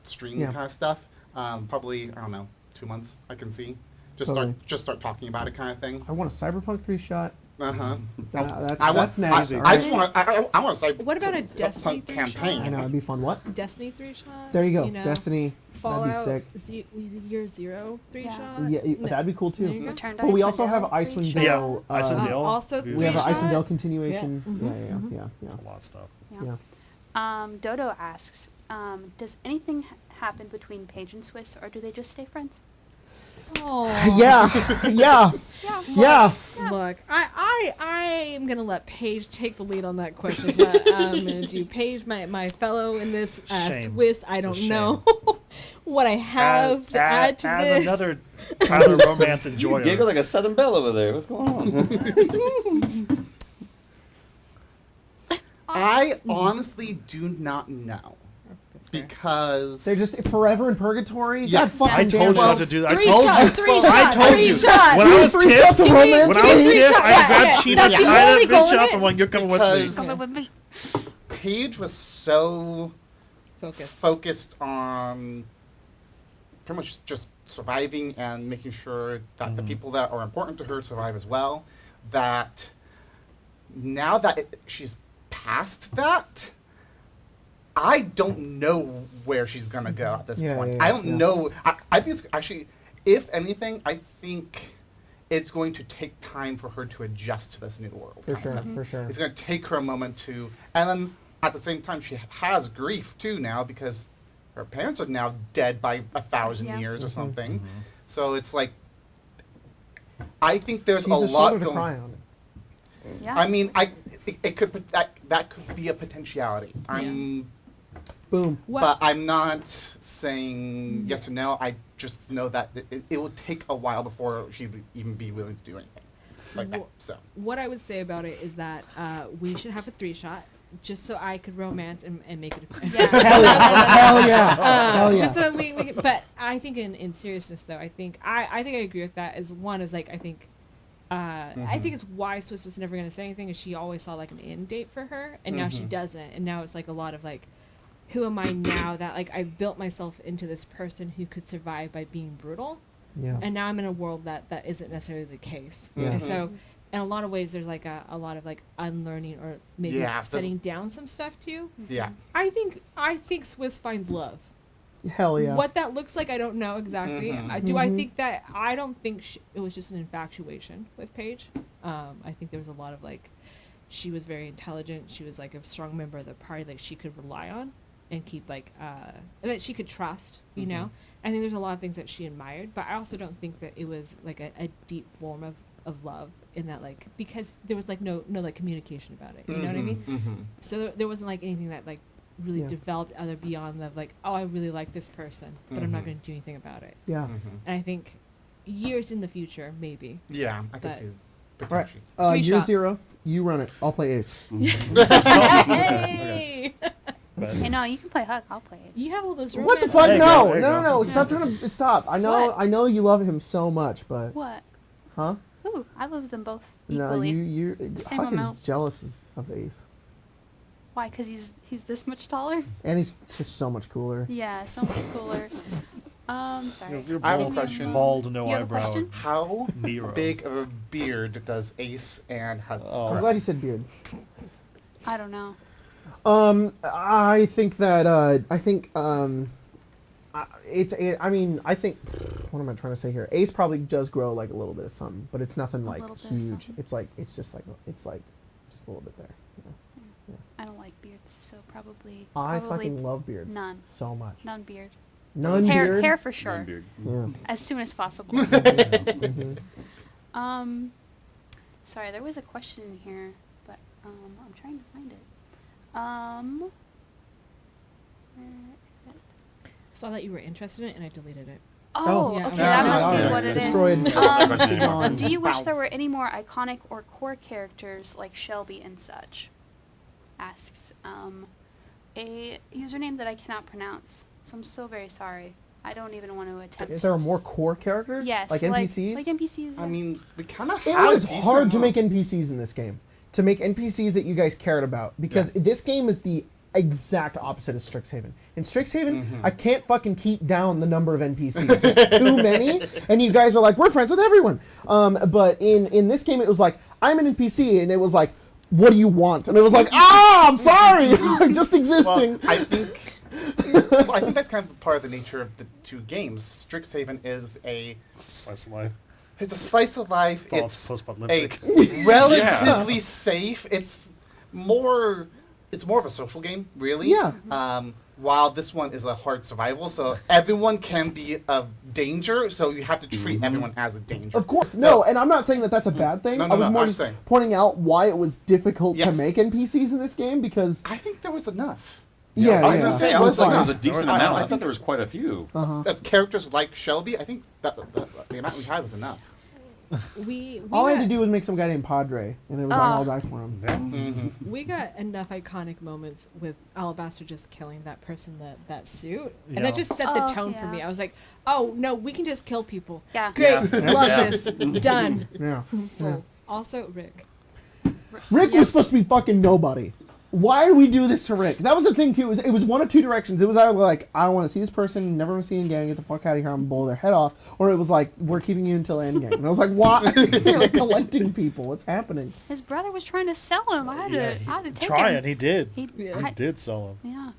stream Yeah. kind of stuff. Probably I don't know, 2 months. I can see. Totally. Just start talking about it kind of thing. I want a Cyberpunk 3 shot. Uh-huh. That's next. I alright? just want. I want to say. What about a Destiny 3 campaign? I know, it'd be fun. What? Destiny 3 shot. There you go. know? Destiny. Fallout. That'd be sick. Year 0 3 Yeah. shot. Yeah, No. that'd be cool There too. you go. Return to But we Icewind also have Dale, Icewind three Dale. shot. Icewind Dale. Also We We have an three Icewind Dale shot. continuation. Yeah. Yeah. A lot of stuff. Yeah. Yeah. Dodo asks, does anything happen between Paige and Swiss, or do they just stay friends? Oh. Yeah. Look, I am gonna let Paige take the lead on that question. Is what I'm gonna do. Paige, my fellow in this Shame. Swiss, I It's a don't shame. know what I have to add to as this. another Tyler romance enjoyer. Giggle like a Southern Belle over there. What's going on? I honestly do not know That's fair. because They're just forever in purgatory. Yes. God fucking I told you damn not it. to do that. I Three told shot, you. three I shot, told three you. shot. When I was Three Tiff, shots of romance. when I was Three Tiff, shot, I yeah, grabbed yeah. Cheetah That's the tied only that goal bitch in up it. and went, "You're coming with Because- me." Come with me. Paige was so Focus. focused on pretty much just surviving and making sure that the people that are important to her survive as well, that now that she's past that, I don't know where she's gonna go at this Yeah, point. yeah, I don't yeah. know. I think it's actually, if anything, I think it's going to take time for her to adjust to this new world. For kind of sure. thing. For sure. It's going to take her a moment to, and then at the same time, she has grief too now because her parents are now dead by 1,000 Yeah. years or Mhm. something. So it's like, I think there's She's a a lot shoulder to going. cry on. Yeah. I mean, it could that could be a potentiality. Boom. But I'm not saying yes or no. I just know that it will take a while before she would even be willing to do anything like that. So What I would say about it is that we should have a 3 shot, just so I could romance and make it. Yeah. Hell yeah. Hell yeah. Just so we but I think in seriousness though, I think I agree with that. As one is like I think. I think it's why Swiss was never going to say anything, is she always saw like an end date for her, and now she doesn't, and now it's like a lot of like, who am I now that like I built myself into this person who could survive by being brutal, Yeah. and now I'm in a world that isn't necessarily the case. Yeah. And so in a lot of ways there's like a lot of like unlearning or maybe Yeah, that's- setting down some stuff too. yeah, I think Swiss finds love. Hell yeah. What that looks like, I don't know exactly. Mhm. I think that I don't think it was just an infatuation with Paige. I think there was a lot of like, she was very intelligent. She was like a strong member of the party, like she could rely on and keep like, and that she could trust. You know, I think there's a lot of things that she admired, but I also don't think that it was like a deep form of love in that, like, because there was like no like communication about it. You know what I mean? So there wasn't like anything that like really Yeah. developed other beyond the like, oh, I really like this person, but I'm not going to do anything about it. Yeah. And I think years in the future, maybe. yeah, I can But- see All right. potentially. Year shot. 0. You run it. I'll play Ace. Hey! Hey, no, you can play Huck. I'll play it. You have all those. What the romance- fuck? There you go, No. there you No. go. No. Stop trying to. Stop. I know. What? I know you love him so much, but. What? Huh? Ooh, I love them both No. equally. You. Same Huck amount. is jealous of Ace. Why? Because he's this much taller? And he's just so much cooler. Yeah, so much cooler. Sorry. You're I have a bald, question. Bald, no You have a eyebrow. question? How Nero. big of a beard does Ace and Huck? I'm glad you said beard. I don't know. I think that I mean, I think, what am I trying to say here? Ace probably does grow like a little bit of something, but it's nothing like little bit of huge. something. It's like just a little bit there. You know? I don't like beards, so probably. I probably fucking love beards. none. So much. None beard. None Hair, beard. hair for sure. Beard. Yeah. As soon as possible. Mhm. Sorry, there was a question in here, but I'm trying to find it. Where is it? Saw that you were interested in it, and I deleted it. Oh, Yeah. okay, Yeah, that must yeah, be yeah, what it is. Destroyed. That question anymore. Gone. Do you wish Wow. there were any more iconic or core characters like Shelby and such? Asks a username that I cannot pronounce, so I'm so very sorry. I don't even want to attempt. If there are more core characters, Yes, like NPCs. Like NPCs. I mean, we kind of It had was a decent hard to amount. make NPCs in this game. To make NPCs that you guys cared about. Because this game is the exact opposite of Strixhaven. In Strixhaven, I can't fucking keep down the number of NPCs. There's too many, and you guys are like, we're friends with everyone. But in this game, it was like, I'm an NPC, and it was like, what do you want? And it was like, I'm sorry, I'm just existing. Well, I think that's kind of part of the nature of the two games. Strixhaven is a Slice of life. It's a slice of life. Oh, It's it's a post-apocalyptic. relatively safe. It's more of a social game, really. Yeah. While this one is a hard survival, so everyone can be a danger. So you have to treat everyone as a danger. Of course, no, and I'm not saying that that's a bad thing. No, I was more I'm just saying. pointing out why it was difficult to Yes. make NPCs in this game because I think there was enough. yeah, I was gonna say, I was fine. like, there was a decent I- amount. I I thought think- there was quite a few. Of characters like Shelby, I think that the amount we had was enough. We All I got, had to do was make some guy named Padre, and it was like, I'll die for him. Yeah. we got enough iconic moments with Alabaster just killing that person that suit, and Yeah. that just set the Oh, tone for me. yeah. I was like, oh no, we can just kill people. Yeah. Great, Yeah. love Yeah. this, done. Yeah. So also Rick. Rick was supposed to be fucking nobody. Why do we do this to Rick? That was the thing too. It was one of two directions. It was either like, I don't want to see this person, never want to see him again, get the fuck out of here, I'm gonna blow their head off, or it was like, we're keeping you until end game. And I was like, why? You're like collecting people. What's happening? His brother was trying to sell him. I had to take Try him. it. He did. He, Yeah. He I- did sell him. Yeah.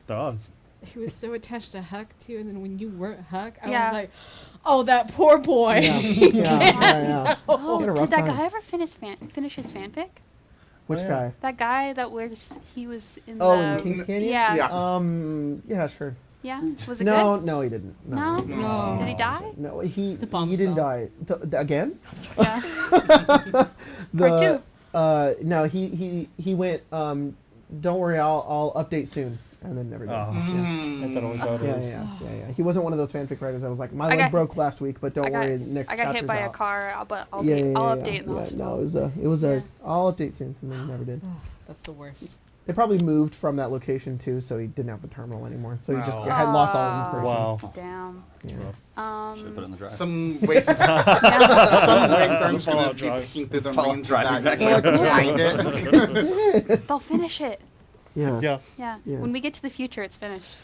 Dogs. He was so attached to Huck too, and then when you weren't Huck, I Yeah. was like, oh, that poor boy. Yeah. Oh, He had a did rough that time. guy ever finish his fanfic? Which Yeah. guy? That guy that he was in Oh, the in Kings Canyon? Yeah. Yeah. Yeah, sure. Yeah. Was it No, good? no, he didn't. No? No. Did he die? No, he bomb didn't spell. die. Again? Yeah. The, Part no, he went, don't worry, I'll update soon. And then never did. Oh. Yeah. I thought always thought it Yeah, was. yeah. He wasn't one of those fanfic writers that was like, my I leg got- broke last week, but don't I got, worry, next I got chapter's hit by out. a car, but I'll Yeah, I'll yeah, update in the yeah. hospital. No, it was Yeah. I'll update soon, and then never did. That's the worst. They probably moved from that location too, so he didn't have the terminal anymore. So he just Oh. had lost all his inspiration. Wow. Damn. Yeah. Should have put it in the drive. Some ways, some ways I'm just Fallout gonna be Drive. picking through the Fallout reins Drive, of that, exactly. like, behind it. They'll finish it. Yeah. Yeah. Yeah. Yeah. When we get to the future, it's finished.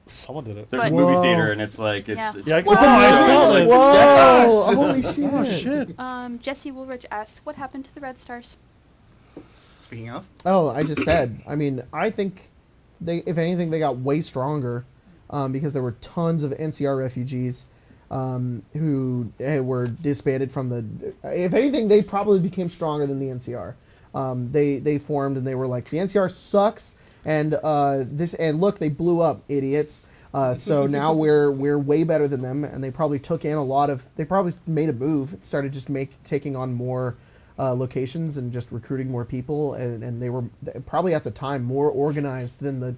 Someone did it. There's a But- movie Whoa. theater, and it's like, Yeah. it's Yeah, Whoa! I saw this. Whoa! Holy shit! Oh shit. Jesse Woolridge asks, what happened to the Red Stars? Speaking of, Oh, I just said. I mean, I think if anything, they got way stronger because there were tons of NCR refugees who were disbanded from the. If anything, they probably became stronger than the NCR. They formed and they were like, the NCR sucks, and look, they blew up, idiots. So now we're way better than them, and they probably took in a lot of. They probably made a move, started just taking on more locations and just recruiting more people, and they were probably at the time more organized than the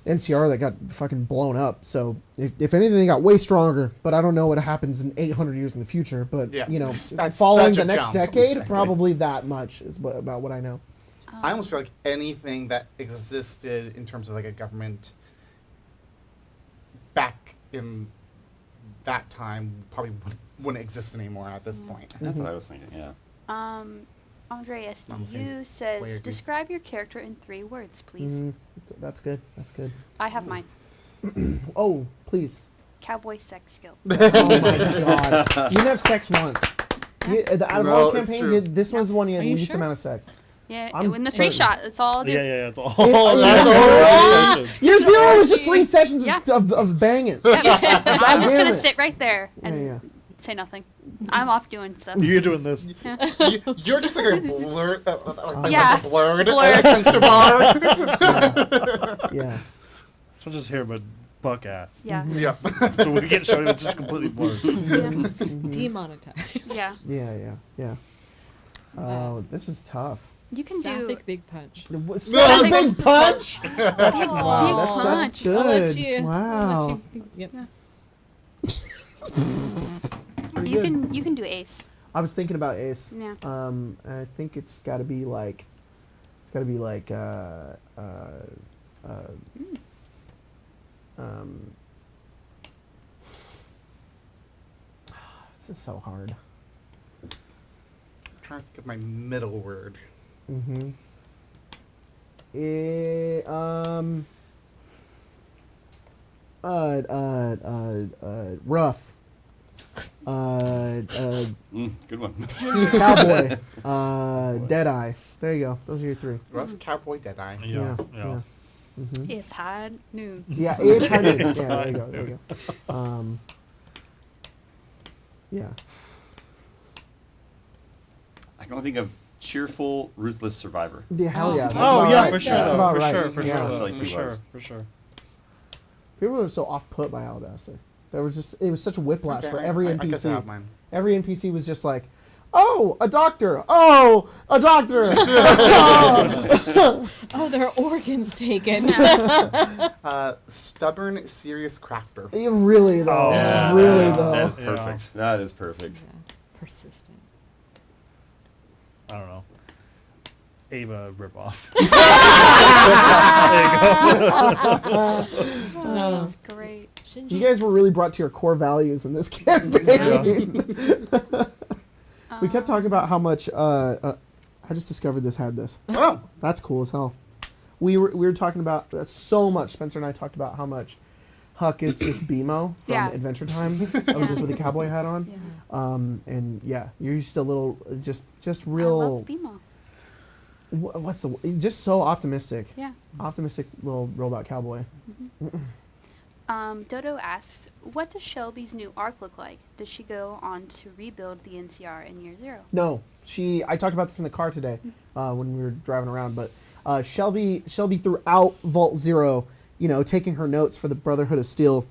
NCR that got fucking blown up. So if anything, they got way stronger. But I don't know what happens in 800 years in the future. But Yeah. you know, That's following such the a next jump, decade, exactly. probably that much is about what I know. I almost feel like anything that existed in terms of like a government back in that time probably wouldn't exist anymore at this point. That's what I was thinking, yeah. Andre I'm saying SDU way says, agrees. describe your character in 3 words, please. That's good. That's good. I have mine. Oh, please. Cowboy sex skill. Oh my god. You didn't have sex once. Out of all No, it's campaigns, true. this was the one you had Are you least sure? amount of sex. Yeah, I'm in the certain. 3-shot, that's all I'll do. Yeah. It's all. If- That's Yeah. all. Your Just an zero was just orgy. 3 sessions Yeah. of banging. Yep. I'm just damn gonna it. sit right there and Yeah. say nothing. I'm off doing stuff. You're doing this. You're just like a blur, Yeah. like a blurred Blurred. censor bar. Yeah. So just hear about buck ass. Yeah. Yeah. So when we get shown, it's just completely blurred. Yeah. Demonetized. Yeah. Yeah. Oh, this is tough. You can do Sapphic Big Punch. Such a big punch. big Wow, that's punch. good. I'll let you. Wow. I'll let you. Yep. You can do ace. I was thinking about Ace. Yeah. And I think it's got to be like This is so hard. I'm trying to think of my middle word. Mm-hmm. Rough. Good one. Cowboy. Deadeye. There you go. Those are your three. Rough Cowboy Deadeye. Yeah. Mm-hmm. It's high noon. Yeah, it's hard. Yeah, there you go. There you go. Yeah. I can only think of cheerful, ruthless survivor. Yeah, hell yeah. That's Oh about yeah, right. for sure. That's though, about for right. sure. For Yeah. sure. I feel though, like For he sure. was. For sure. People were so off put by Alabaster. There was just it was such a whiplash Okay, for every I guess I NPC. have mine. Every NPC was just like, "Oh, a doctor! Oh, a doctor!" Oh, their organs taken. Stubborn, serious crafter. Really though, Oh, yeah. really Yeah. though. That's Yeah. perfect. That is perfect. Yeah. Persistent. I don't know. Ava ripoff. Oh, that's great. Shinji. You guys were really brought to your core values in this campaign. We kept talking about how much. I just discovered this had this. Oh, That's cool as hell. We were talking about so much. Spencer and I talked about how much Huck is just BMO from Yeah. Adventure Time, just with a cowboy hat on. Yeah. And yeah, you're just a little, just I real. love BMO. What's the? Just so optimistic. Yeah. Optimistic little robot cowboy. Dodo asks, what does Shelby's new arc look like? Does she go on to rebuild the NCR in year 0? No, I talked about this in the car today when we were driving around. But Shelby throughout Vault Zero, taking her notes for the Brotherhood of Steel,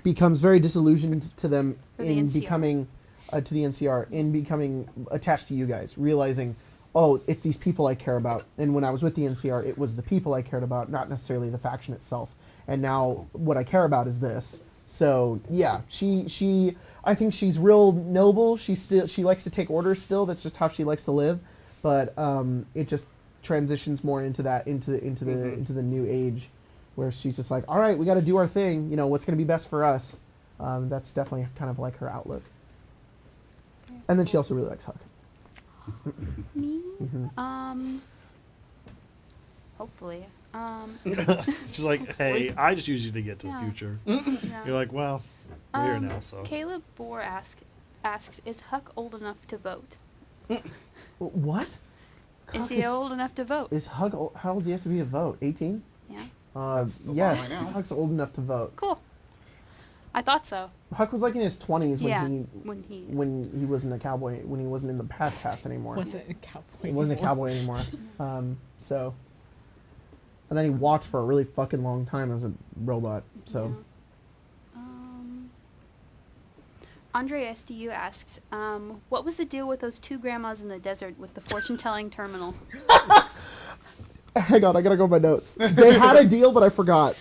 becomes very disillusioned to them For the in NCR. becoming to the NCR, in becoming attached to you guys, realizing, oh, it's these people I care about. And when I was with the NCR, it was the people I cared about, not necessarily the faction itself. And now what I care about is this. So yeah, I think she's real noble. She likes to take orders still. That's just how she likes to live. But it just transitions more into the new age, where she's just like, all right, we got to do our thing. What's going to be best for us. That's definitely kind of like her outlook. And then she also really likes Huck. Me? Mm-hmm. Hopefully. She's like, hey, I just use you to get to Yeah. the future. Yeah. You're like, well, we're here now, so. Caleb Bohr asks, is Huck old enough to vote? What? Is Huck he old enough to vote? Is Huck? How old do you have to be to vote? 18. Yeah. Yes, right now. Huck's old enough to vote. Cool. I thought so. Huck was like in his 20s Yeah, when when he- he wasn't a cowboy, when he wasn't in the past anymore. Wasn't a cowboy. He wasn't a cowboy anymore. So, and then he walked for a really fucking long time as a robot. So, Yeah. Andre SDU asks, what was the deal with those 2 grandmas in the desert with the fortune-telling terminal? hang on, I gotta go with my notes. They had a deal, but I forgot.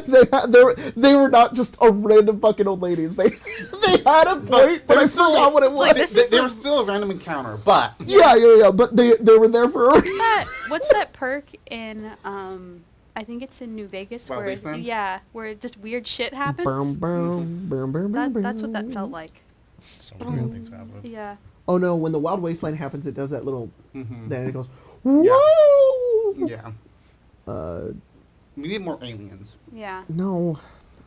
they were not just a random fucking old ladies. They had a point, but I forgot what it was. like, this is They were still a random encounter, but Yeah. But they were there for a reason. What's that perk in, I think it's in New Vegas, Wild where, Wasteland? where just weird shit happens? That's what that felt like. So weird things happen. Yeah. Oh no, when the Wild Wasteland happens, it does that little, then it goes, Yeah. whoa! yeah. We need more aliens. Yeah. No,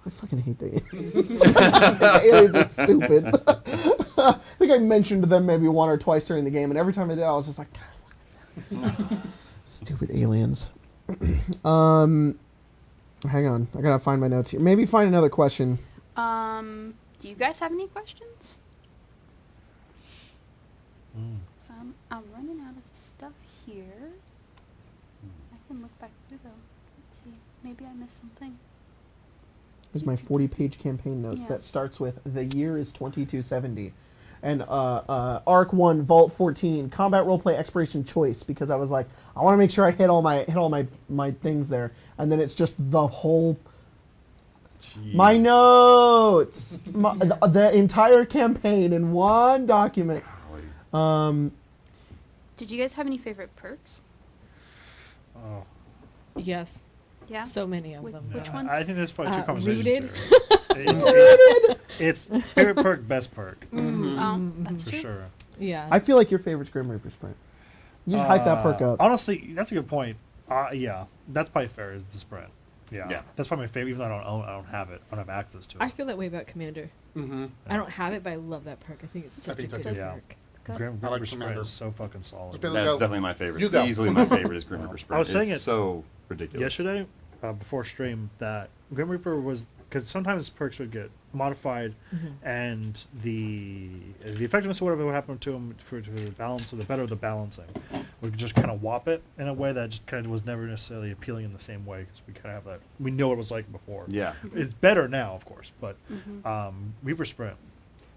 I fucking hate the aliens. The aliens are stupid. I think I mentioned them maybe one or twice during the game, and every time I did, I was just like, God, stupid aliens. Hang on, I gotta find my notes here. Maybe find another question. Do you guys have any questions? So I'm running out of stuff here. I can look back through though. Let's see. Maybe I missed something. Here's my 40-page campaign notes Yeah. that starts with the year is 2270. And Arc 1, Vault 14, Combat Roleplay Exploration Choice, because I was like, I want to make sure I hit all my things there. And then it's just the whole my notes, the entire campaign in one document. Did you guys have any favorite perks? Oh. Yes. Yeah. So many of Which- them. which Yeah, one? I think there's probably two conversations Rooted. here. It's favorite perk, best perk That's for true. sure. Yeah. I feel like your favorite's Grim Reaper Sprint. You just hype that perk up. Honestly, that's a good point. Yeah, that's probably fair. Is the sprint. Yeah. Yeah. That's probably my favorite. Even though I don't have it. I don't have access to it. I feel that way about Commander. Mm-hmm. I don't have it, but I love that perk. I think it's such a think so good too. Yeah. perk. Good. Grim I like Reaper Sprint Commander. is so fucking solid. Spin- That's go. definitely my favorite. You go. Easily my favorite is Grim Reaper Sprint. I was saying It's it so ridiculous. Yesterday, before stream, that Grim Reaper was because sometimes perks would get modified, and the effectiveness of whatever would happen to them for the balance or the better the balancing would just kind of whop it in a way that just kind of was never necessarily appealing in the same way because we kind of have that we know what it was like before. Yeah. It's better now, of course, but Reaper Sprint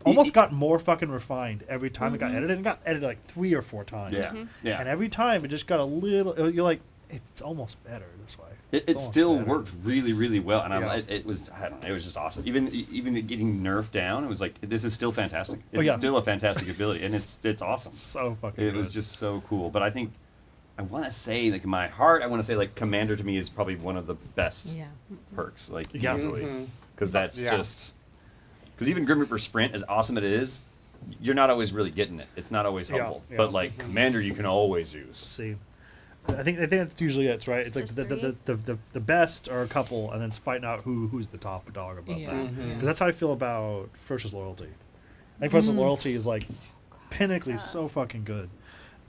almost got more fucking refined every time it got edited. It got edited like 3 or 4 times. Yeah. Yeah. And every time it just got a little. You're like, it's almost better this way. It It's almost still better. worked really, really well, and Yeah. it was I don't know, it was just awesome. Even it getting nerfed down, it was like this is still fantastic. Oh, It's yeah. still a fantastic ability, and it's awesome. So fucking It good. was just so cool. But I think I want to say like in my heart, I want to say like Commander to me is probably one of the best Yeah. perks. Like Yeah. Mhm. because that's Yeah. just because even Grim Reaper Sprint, as awesome as it is, you're not always really getting it. It's not always Yeah, helpful. yeah. But like Commander, you can always use. See. I think that's usually it, right? It's It's like just the best are a couple, and then it's fighting out who's the top dog above Yeah. that. Mhm. Because that's how I feel about First's Loyalty. I think First's Loyalty is like pinnacly so fucking good,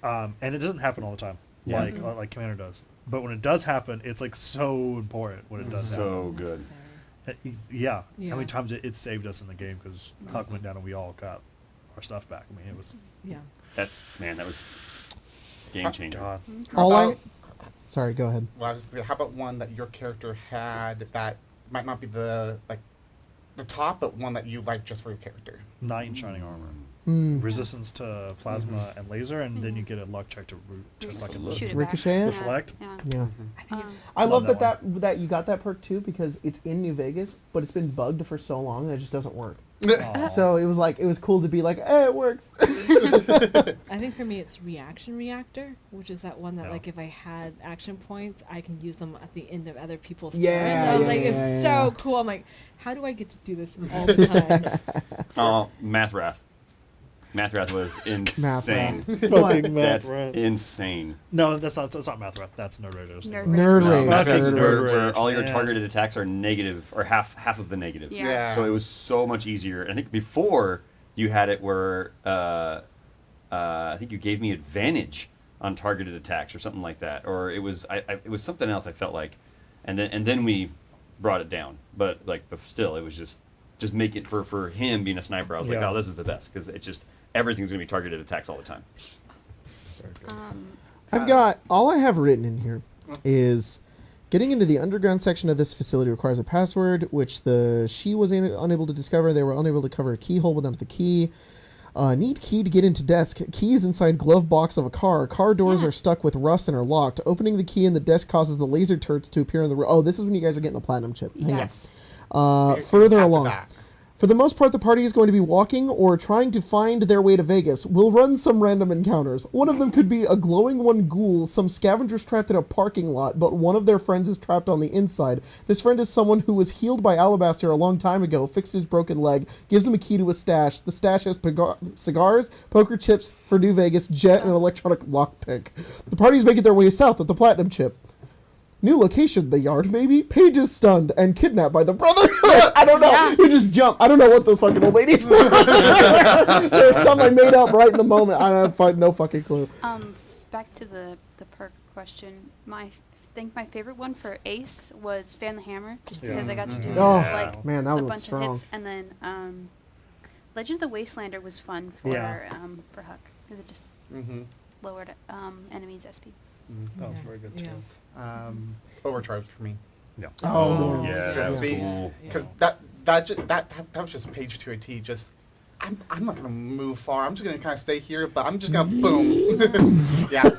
and it doesn't happen all the time, Yeah. like Commander does. But when it does happen, it's like so important when it does happen. So good. Necessary. Yeah. Yeah. How many times it saved us in the game because Huck went down and we all got our stuff back. I mean, it was Yeah. That was game changer. God. All I. about- Sorry, go ahead. Well, I was gonna say, how about one that your character had that might not be the top, but one that you like just for your character? Knight in Shining Armor. Hmm. Resistance to plasma and laser, and then you get a luck check to fucking Shoot it Ricochet it? back. Reflect? Yeah. Yeah. I think it's I Love love that that you got that perk too because it's in New Vegas, but it's been bugged for so long that it just doesn't work. Aw. So it was cool to be like, hey, it works. I think for me it's reaction reactor, which is that one that Yeah. like if I had action points, I can use them at the end of other people's Yeah, turns. I was yeah, like, it's yeah, so yeah. cool. I'm like, how do I get to do this all the time? Oh, Mathrath. Mathrath was insane. Fucking That's Math Rat. insane. No, that's not Math Rat. That's Nerd Raiders. Nerd Nerd No, Rage. Fucking because Nerd Nerd Rage. where Rage, all your man. targeted attacks are negative or half of the negative. Yeah. So it was so much easier. I think before you had it where I think you gave me advantage on targeted attacks or something like that, or it was it was something else. I felt like, and then we brought it down. But like, but still, it was just make it for him being a sniper. I was like, Yeah. oh, this is the best because it's just everything's gonna be targeted attacks all the time. I've got all I have written in here is getting into the underground section of this facility requires a password, which she was unable to discover. They were unable to cover a keyhole without the key. Need key to get into desk. Keys inside glove box of a car. Car doors are stuck with rust and are locked. Opening the key in the desk causes the laser turrets to appear in the room. Oh, this is when you guys are getting the platinum chip. Hang on. Yes. Further After along. that. For the most part, the party is going to be walking or trying to find their way to Vegas. We'll run some random encounters. One of them could be a glowing one ghoul, some scavengers trapped in a parking lot, but one of their friends is trapped on the inside. This friend is someone who was healed by Alabaster a long time ago, fixed his broken leg, gives him a key to a stash. The stash has cigars, poker chips for New Vegas, jet, and an electronic lockpick. The party is making their way south with the platinum chip. New location, the yard maybe? Paige is stunned and kidnapped by the brother. I don't know. Yeah. You just jump. I don't know what those fucking old ladies were. There's some I made up right in the moment. I have no fucking clue. Back to the perk question. I think my favorite one for Ace was Fan the Hammer, just because I got to do Oh, like man, that a one was bunch strong. of hits, and then Legend of the Wastelander was fun for Yeah. for Huck because it just Mm-hmm. lowered enemies SP. That was very good Yeah. too. Overcharged for me. Yeah. Oh, man. Yeah, that was the- cool. Because that was just page to a T. Just I'm not gonna move far. I'm just gonna kind of stay here, but I'm just gonna boom. Yeah,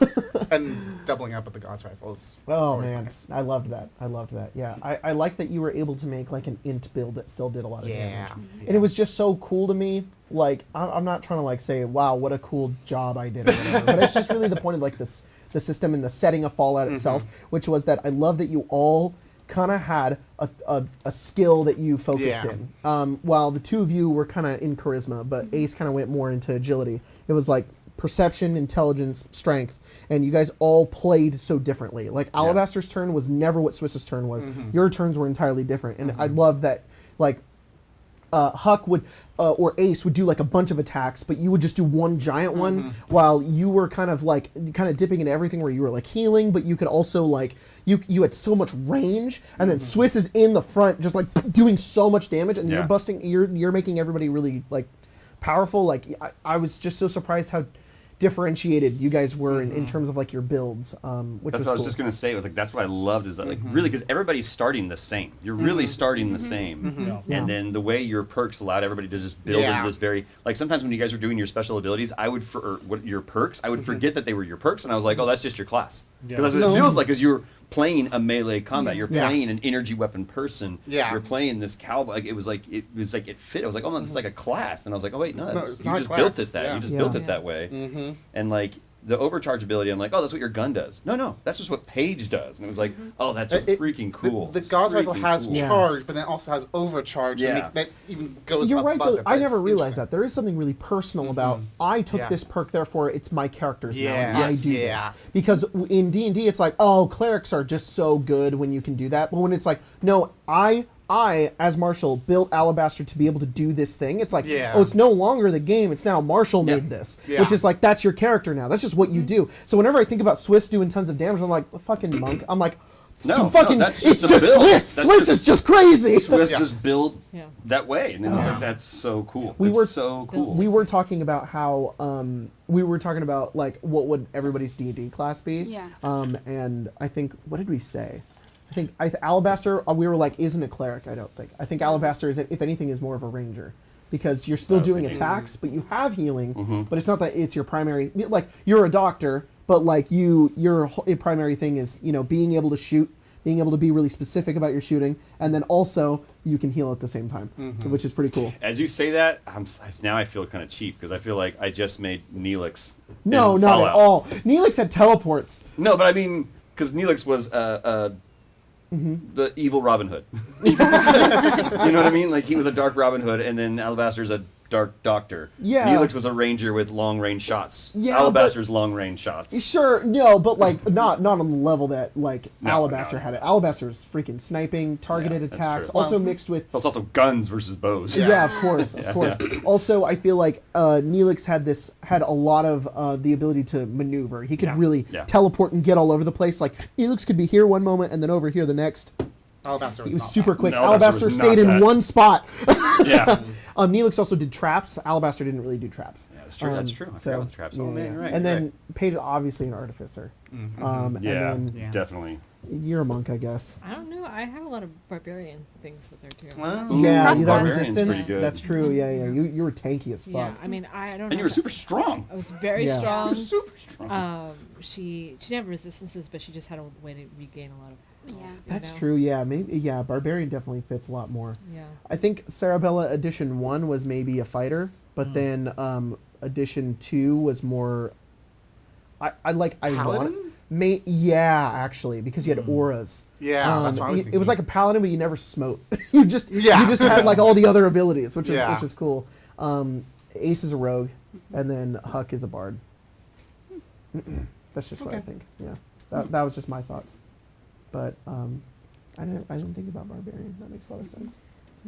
and doubling up with the God's rifles. Oh, always man. nice. I loved that. Yeah. I like that you were able to make like an int build that still did a lot of damage. Yeah. And it was just so cool to me. Like, I'm not trying to like say, wow, what a cool job I did or whatever. But it's just really the point of like the system and the setting of Fallout itself, which was that I love that you all kind of had a skill that you focused Yeah. in. While the two of you were kind of in charisma, but Ace kind of went more into agility. It was like perception, intelligence, strength, and you guys all played so differently. Like Alabaster's turn was never what Swiss's turn was. Your turns were entirely different, and I love that. Like Huck would or Ace would do like a bunch of attacks, but you would just do one giant one, while you were kind of dipping into everything where you were like healing, but you could also like you had so much range, and then Swiss is in the front just like doing so much damage, and you're making everybody really like powerful. Like I was just so surprised how differentiated you guys were in terms of like your builds, which That's was what I was cool. just gonna say. It was like that's what I loved is that like really because everybody's starting the same. You're really starting the same, Yeah. and then the way your perks allowed everybody to just build into this very like sometimes when you guys were doing your special abilities, I would your perks, I would forget that they were your perks, and I was like, oh, that's just your class because that's what it feels like. Because you're playing a melee combat, you're playing an energy weapon person. You're playing this cowboy. Like, it was like it fit. I was like, oh no, this is like a class. Then I was like, oh wait, no, it's you not a just class. built it that. Yeah. You just Yeah. built it that way, and like. The overcharge ability, I'm like, oh, that's what your gun does. No, that's just what Paige does. And it was like, oh, that's freaking cool. The Gauss rifle Freaking has cool. charge, but then also has overcharge. Yeah. That even goes You're right, above though. it, I but never it's realized interesting. that. There is something really personal about, I took Yeah. this perk, therefore it's my character's now, Yeah. and I do Yeah. this. Because in D&D, it's like, oh, clerics are just so good when you can do that. But when it's like, no, I, as Marshall, built Alabaster to be able to do this thing. It's like, oh, it's no longer the game. It's now Marshall made this. Yeah. Which is like, that's your character now. That's just what you do. So whenever I think about Swiss doing tons of damage, I'm like, fucking monk. I'm like, No, it's that's just just a build. Swiss. That's Swiss is just crazy. Swiss just build Yeah. that way, and it's like, that's so cool. We It's were- so cool. We were talking about how we were talking about like what would everybody's D&D class be. Yeah. And I think what did we say? I think Alabaster. We were like, isn't a cleric. I don't think. I think Alabaster is, if anything, is more of a ranger, because you're still I was doing thinking. attacks, but you have healing. But it's not that it's your primary. Like you're a doctor, but like your primary thing is being able to shoot, being able to be really specific about your shooting, and then also you can heal at the same time, so which is pretty cool. As you say that, now I feel kind of cheap because I feel like I just made Neelix. No, in not at Fallout. all. Neelix had teleports. No, but I mean, because Neelix was the evil Robin Hood. You know what I mean? Like he was a dark Robin Hood, and then Alabaster's a dark doctor. Yeah. Neelix was a ranger with long range shots. Yeah, Alabaster's long range shots. Sure, no, but like not on the level that like No, Alabaster no. had it. Alabaster's freaking sniping, targeted Yeah, that's attacks, true. also mixed with. So it's also guns versus bows. Yeah, of course, of course. Also, I feel like Neelix had a lot of the ability to maneuver. He could really teleport and get all over the place. Like Neelix could be here one moment and then over here the next. Alabaster He was not super that. quick. No, Alabaster was stayed not in that. one spot. Yeah. Neelix also did traps. Alabaster didn't really do traps. Yeah, that's true. That's true. I forgot about the traps. Oh, man, you're right, And you're then right. Paige, obviously an artificer. Yeah, And then Yeah. definitely. you're a monk, I guess. I don't know. I have a lot of barbarian things with her too. Well, Yeah, Crossbow. that Barbarian's resistance. pretty good. That's true. Yeah, yeah. You were tanky as Yeah, fuck. I mean, I don't know. And you were super strong. I was very Yeah. strong. Super strong. She didn't have resistances, but she just had a way to regain a lot of. Yeah. health, you That's know? true. Yeah, maybe. Yeah, barbarian definitely fits a lot more. Yeah. I think Sarabella Edition 1 was maybe a fighter, but then Edition 2 was more. I like ironic. Paladin? Yeah, actually, because you had auras. Yeah, that's what I was it was thinking. like a paladin, but you never smote. you just Yeah. you just had like all the other abilities, which is Yeah. which is cool. Ace is a rogue, and then Huck is a bard. That's just what I Okay. think. Yeah, that was just my thoughts. But I didn't think about barbarian. That makes a lot of sense.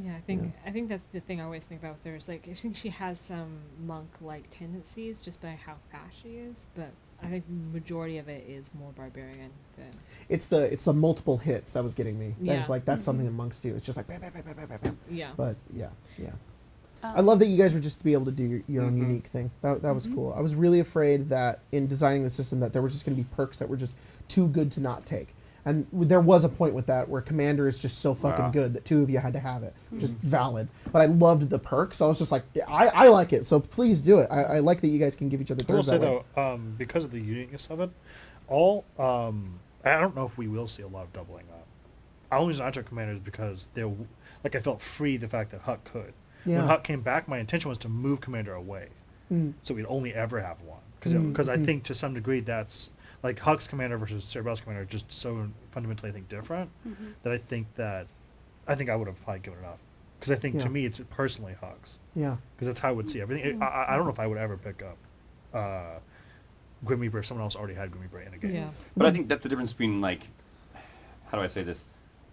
Yeah, I think that's the thing I always think about with her is like I think she has some monk-like tendencies just by how fast she is, but I think the majority of it is more barbarian than. It's the multiple hits that was getting me. That's Yeah. like that's something that monks do. It's just like bam, bam, bam, bam, bam, bam, bam. Yeah. But yeah. I love that you guys were just to be able to do your own Mhm. unique thing. That was cool. I was really afraid that in designing the system that there was just going to be perks that were just too good to not take. And there was a point with that where Commander is just so fucking Wow. good that two of you had to have it, which is valid. But I loved the perks. So I was just like, I like it. So please do it. I like that you guys can give each other I will turns say that way. though, because of the uniqueness of it, I don't know if we will see a lot of doubling up. The only reason I took Commander is because I felt free the fact that Huck could. Yeah. When Huck came back, my intention was to move Commander away, Mm. so we'd only ever have one. Because I think to some degree that's like Huck's commander versus Cerebral's commander are just so fundamentally, I think, different that I think I would have probably given it up. Because I think Yeah. to me it's personally Huck's. Yeah. Because that's how I would see everything. I don't know if I would ever pick up Grim Reaper if someone else already had Grim Reaper in a game. Yeah. But I think that's the difference between like, how do I say this?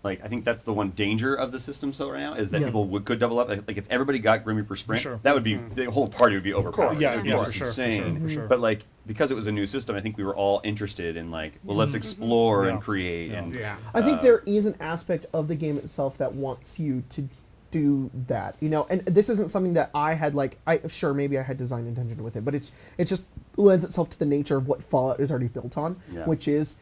Like, I think that's the one danger of the system still right now is that Yeah. people could double up. Like if everybody got Grim Reaper Sprint, Sure. that would be the whole party would be overpowered. Yeah, It would be yeah, just for sure, insane. for sure. But like because it was a new system, I think we were all interested in like, well, let's explore and Yeah. create Yeah. and Yeah. I think there is an aspect of the game itself that wants you to do that, you know. And this isn't something that I had maybe I had design intention with it, but it just lends itself to the nature of what Fallout is already built on, Yeah. which is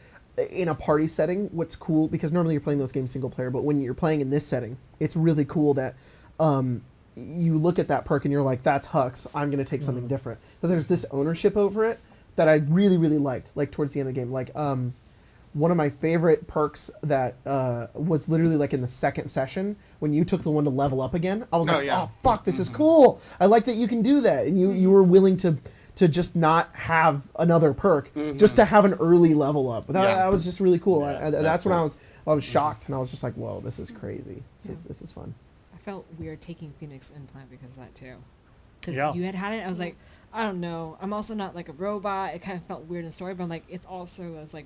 in a party setting. What's cool because normally you're playing those games single player, but when you're playing in this setting, it's really cool that you look at that perk and you're like, that's Huck's. I'm gonna take something different. So there's this ownership over it that I really really liked. Like towards the end of the game, like one of my favorite perks that was literally like in the second session when you took the one to level up again. I was like, yeah. oh fuck, this is cool. I like that you can do that, and you were willing to just not have another perk, just to have an early level up. That was just really cool. Yeah, That's that's when cool. I was shocked, and I was just like, whoa, this is crazy. This is fun. I felt weird taking Phoenix Implant because of that too. Because Yeah. you had it, I was like, I don't know. I'm also not like a robot. It kind of felt weird in story, but I'm like, it's also, I was like,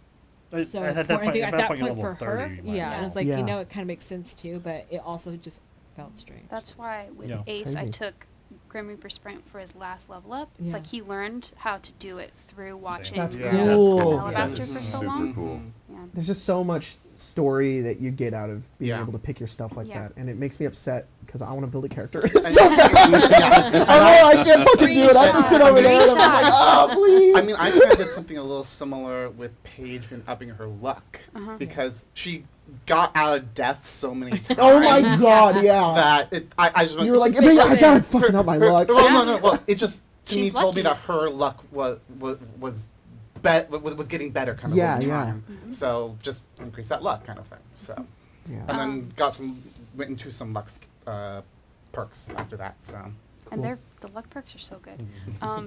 so At that important. I point- think at at that that point, you're point for level her, 30, you might yeah, as and it's well. like, Yeah. you know, it kind of makes sense too, but it also just felt strange. That's why with Yeah. Ace, I Crazy. took Grim Reaper Sprint for his last level up. It's Yeah. like he learned how to do it through watching That's Yeah. cool. Alabaster Yeah, for so super long. cool. Yeah. There's just so much story that you get out of being Yeah. able to pick your stuff like Yeah. that, and it makes me upset because I want to build a character. And- I know I can't fucking do it. I have to sit over there and I'm just like, oh please. I mean, I kind of did something a little similar with Paige in upping her luck because she got out of death so many times. Oh my god, yeah. That I just went, You were like, Just I gotta fucking up my luck. Well, no. Well, it just to me She's told me lucky. that her luck was getting better kind of Yeah, over yeah. time. So just increase that luck kind of thing. So Yeah. and then went into some luck perks after that. So And the luck perks are so good.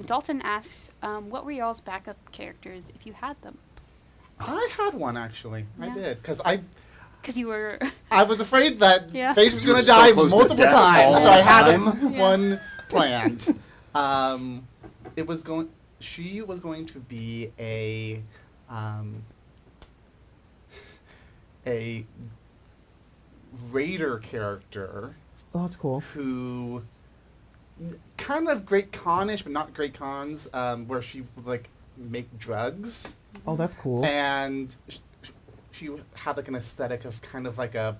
Dalton asks, what were y'all's backup characters if you had them? I had one actually. I Yeah. did because Because you were. I was afraid that Yeah. Paige was You were going to so die close to multiple death times, all so I the had time. Yeah. one planned. It was going. She was going to be a raider character Oh, that's cool. who kind of Great Con-ish, but not Great Cons, where she would like make drugs. Oh, that's cool. And she had like an aesthetic of kind of like a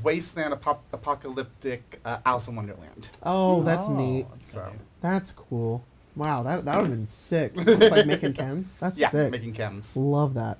wasteland apocalyptic Alice in Wonderland. Oh, that's Oh, neat. So That's cool. Wow, that would have been sick. It's like making chems. That's yeah, sick. making chems. Love that.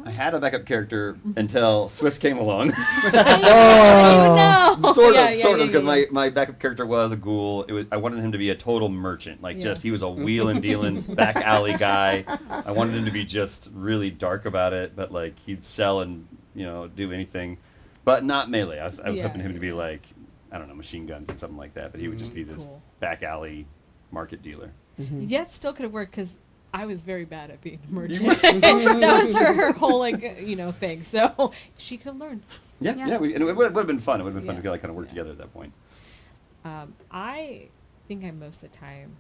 I had a backup character until Swiss came along. I didn't even know. sort Yeah, of, because yeah. my backup character was a ghoul. I wanted him to be a total merchant, like Yeah. he was a wheeling dealing back alley guy. I wanted him to be just really dark about it, but like he'd sell and do anything, but not melee. I was Yeah, hoping him to be yeah. like, I don't know, machine guns and something like that, but he would just be this Cool. back alley market dealer. Yeah, it still could have worked because I was very bad at being a merchant. That was her whole thing. So she could have learned. Yeah, Yeah. yeah, and it would have been fun. It would have been fun Yeah. to kind of work Yeah. together at that point. I think I most of the time,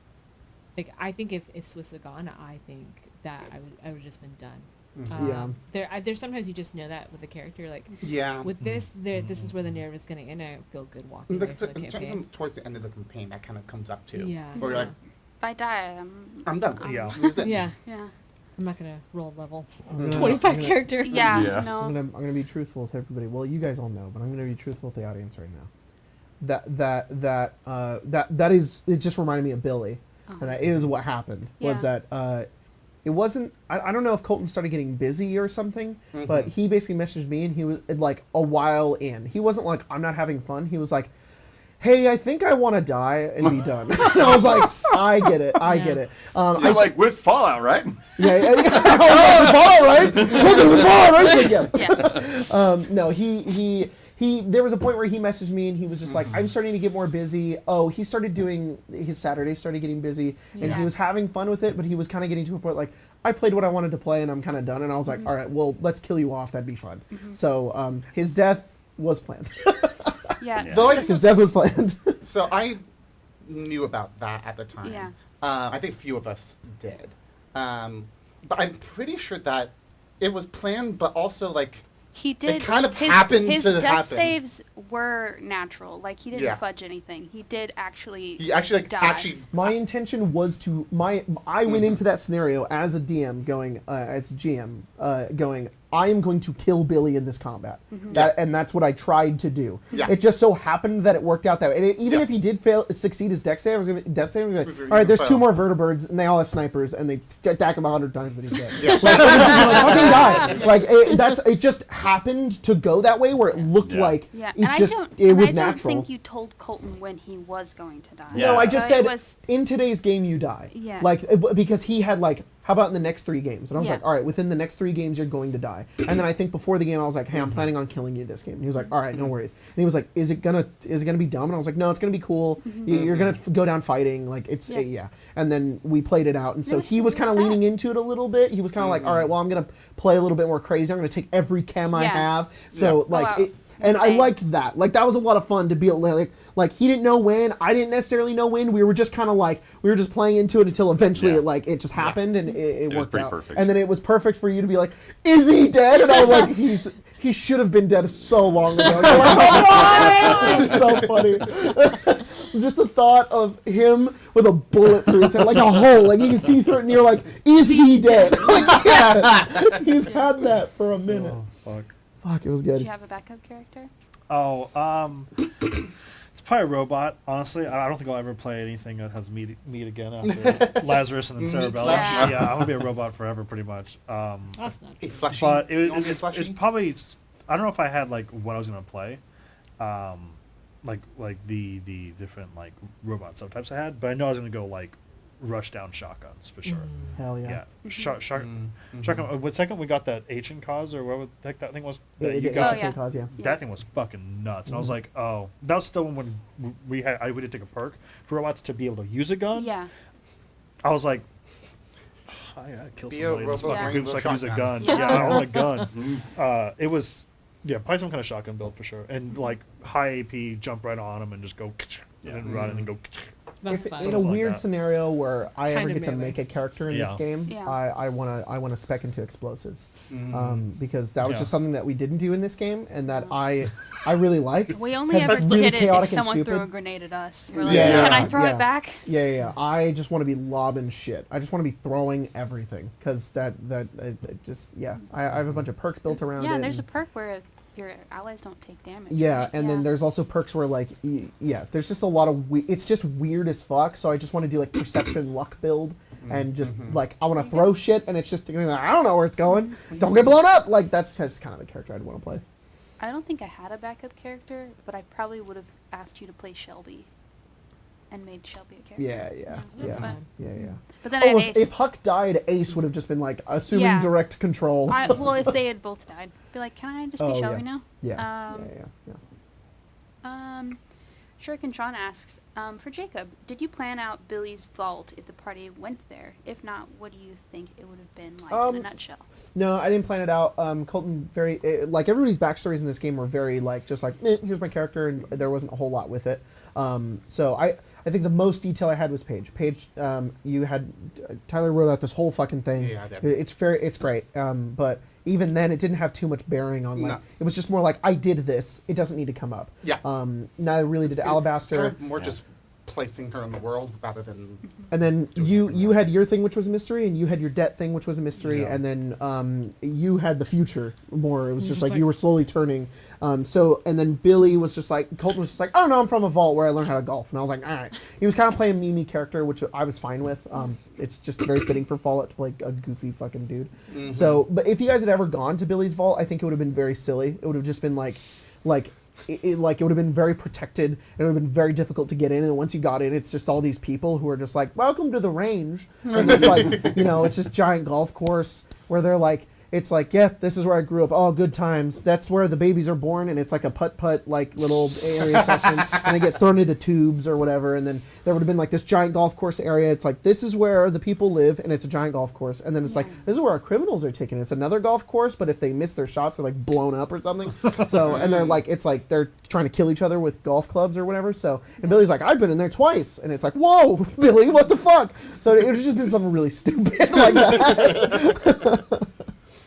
like I think if Swiss had gone, I think that I would have just been done. Yeah. There's sometimes you just know that with the character, like Yeah. with this, this is where the narrative is going to end. I feel good walking away from the campaign. Sometimes towards the end of the campaign, that kind of comes up too. Yeah. Where you're like, If I die, I'm done. Yeah. This is it. Yeah, Yeah. I'm not gonna roll level I'm gonna- 25 I'm gonna- character. Yeah. Yeah. No. I'm gonna be truthful with everybody. Well, you guys all know, but I'm gonna be truthful with the audience right now. That is. It just reminded me of Billy, and that is what happened. Was Yeah. that it wasn't. I don't know if Colton started getting busy or something, but he basically messaged me, and he was like a while in. He wasn't like, I'm not having fun. He was like, hey, I think I want to die and be done. And I was like, I get it. I get it. You're like with Fallout, right? Yeah. I was like, Fallout, right? We'll do with Fallout, right? Like, yes. Yeah. No, he there was a point where he messaged me and he was just like, I'm starting to get more busy. Oh, he started doing his Saturdays, started getting busy, and he Yeah. was having fun with it, but he was kind of getting to a point like, I played what I wanted to play and I'm kind of done. And I was like, all right, well, let's kill you off. That'd be fun. So his death was planned. Yeah. Though I His death was planned. So I knew about that at the time. Yeah. I think few of us did. But I'm pretty sure that it was planned, but also like He did. kind of happened his to death happen. saves were natural. Like he didn't Yeah. fudge anything. He did actually. he actually like die. actually My intention was to I went into that scenario as a DM going as a GM going I am going to kill Billy in this combat. And that's what I tried to do. Yeah. It just so happened that it worked out that way. And even Yeah. if he did succeed his death save, I was gonna be like, He's all right, there's fail. 2 more vertebrates and they all have snipers and they attack him 100 times and he's dead. Yeah. Like, fucking die. Like it just happened to go that way where it looked Yeah. like Yeah, it and just I don't. it and was I don't natural. think you told Colton when he was going to die. Yeah. No, I just So said it was. in today's game you die. Yeah. Like because he had like, how about in the next 3 games? And I was Yeah. like, all right, within the next 3 games you're going to die. And then I think before the game I was like, hey, I'm planning on killing you this game. And he was like, all right, no worries. And he was like, is it gonna be dumb? And I was like, no, it's gonna be cool. You're gonna go down fighting. Like it's Yeah. yeah. And then we played it out. And so was- he was it kind was of sad. leaning into it a little bit. He was kind of like, all right, well I'm gonna play a little bit more crazy. I'm gonna take every chem I Yeah. have. So Yeah. like Oh, wow. it. And I Okay. liked that. Like that was a lot of fun to be like he didn't know when, I didn't necessarily know when. We were just kind of like we were just playing into it until eventually Yeah. it just happened and it was worked pretty out. perfect. And then it was perfect for you to be like, is he dead? And I was like, he should have been dead so long ago. You're like, why? It was so funny. Just the thought of him with a bullet through his head, like a hole, like you can see through it, and you're like, is he dead? Like, yeah. He's had that for a minute. Oh, fuck. Fuck, it was Did good. you have a backup character? Oh, it's probably a robot. Honestly, I don't think I'll ever play anything that has meat again after Lazarus and then Cerebellum. Flesh. Yeah, I'm gonna be a robot forever, pretty much. That's not a true. fleshy. But You don't get it's fleshy? probably. I don't know if I had like what I was gonna play, like the different like robot subtypes I had, but I know I was gonna go like rush down shotguns for sure. Hell yeah. Yeah, shotgun. What second we got that Ancient Cause or whatever the heck that thing was? That you The got? yeah. cause, yeah. That thing was fucking nuts, and I was like, oh, that was still when we did take a perk for robots to be able to use a gun. Yeah. I was like, I gotta kill Be a somebody in this robot fucking bringing goose so I a can use a gun. shotgun. Yeah, I want a gun. It was, yeah, probably some kind of shotgun build for sure, and like high AP, jump right on them and just go, and then run and then go. That's If fun. in a Something like weird that. scenario where I ever Kinda get to melee. make a character in this Yeah. game, Yeah. I wanna spec into explosives, because that was Yeah. just something that we didn't do in this game, and that I really like. We only 'Cause ever it's really did it if chaotic and someone threw a stupid. grenade at us. We're like, Yeah, can I throw yeah. it back? Yeah. I just want to be lobbing shit. I just want to be throwing everything because it just I have a bunch of perks built around it. Yeah, there's a and- perk where your allies don't take damage. Yeah, right? and then there's also perks where like there's just a lot of it's just weird as fuck. So I just want to do like perception luck build and just like I want to throw shit and it's just like, I don't know where it's going. Don't get blown up. Like that's just kind of the character I'd want to play. I don't think I had a backup character, but I probably would have asked you to play Shelby and made Shelby a character. Yeah. That's fine. Yeah. But then I Oh, had if Ace. Huck died, Ace would have just been like assuming Yeah. direct control. Well, if they had both died, be like, can I just Oh, be Shelby yeah. now? Yeah. Shuriken Sean asks, for Jacob, did you plan out Billy's vault if the party went there? If not, what do you think it would have been like in a nutshell? No, I didn't plan it out. Colton like everybody's backstories in this game were very like just like here's my character, and there wasn't a whole lot with it. So I think the most detail I had was Paige. Paige, you had Tyler wrote out this whole fucking thing. Yeah, I did. It's great. But even then, it didn't have too much bearing on like No. it was just more like I did this. It doesn't need to come up. Yeah. Neither really did Alabaster. Kind of more just placing her in the world rather than. And then you had your thing, which was a mystery, and you had your debt thing, which was a mystery, Yeah. and then you had the future more. It was just Just like like- you were slowly turning. And then Billy was just like, Colton was just like, oh no, I'm from a vault where I learned how to golf. And I was like, all right. He was kind of playing a Mimi character, which I was fine with. It's just very fitting for Fallout to play a goofy fucking dude. So, but if you guys had ever gone to Billy's vault, I think it would have been very silly. It would have just been like it would have been very protected and it would have been very difficult to get in, and once you got in it's just all these people who are just like welcome to the range, and it's like it's this giant golf course where they're like It's like, yeah, this is where I grew up. Oh, good times. That's where the babies are born, and it's like a putt-putt, like, little area section, and they get thrown into tubes or whatever, and then there would have been, like, this giant golf course area. It's like, this is where the people live, and it's a giant golf course. And then it's like, this is where our criminals are taken. It's another golf course, but if they miss their shots, they're, like, blown up or something. So, and they're, like, it's like they're trying to kill each other with golf clubs or whatever. So, and Billy's like, I've been in there twice. And it's like, whoa, Billy, what the fuck? So it was just been something really stupid like that.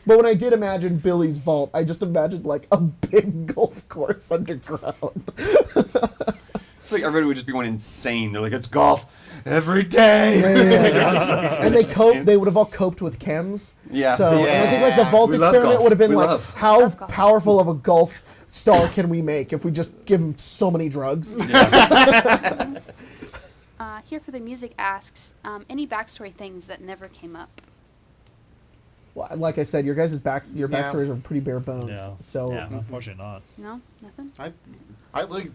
But when I did imagine Billy's vault, I just imagined like a big golf course underground. It's like everybody would just be going insane. They're like, it's golf every day. Yeah. And they would have all coped with chems. Yeah. So and I think like the vault We love experiment golf. would have been We like, love. how Love golf. powerful of a golf star can we make if we just give him so many drugs? Here for the music asks, any backstory things that never came up? Well, like I said, your backstories are pretty bare bones. Yeah. So Yeah. Unfortunately not. No, nothing. I like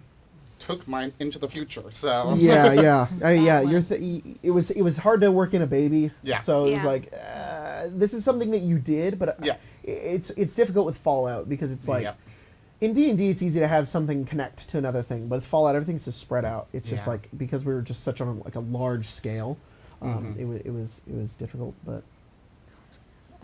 took mine into the future, so yeah. Wow. It was hard to work in a baby. Yeah. So it was Yeah. like, this is something that you did, but Yeah. it's difficult with Fallout because it's like, Yeah. in D&D it's easy to have something connect to another thing, but with Fallout everything's just spread out. It's just Yeah. like because we were just such on a large scale, it was difficult, but.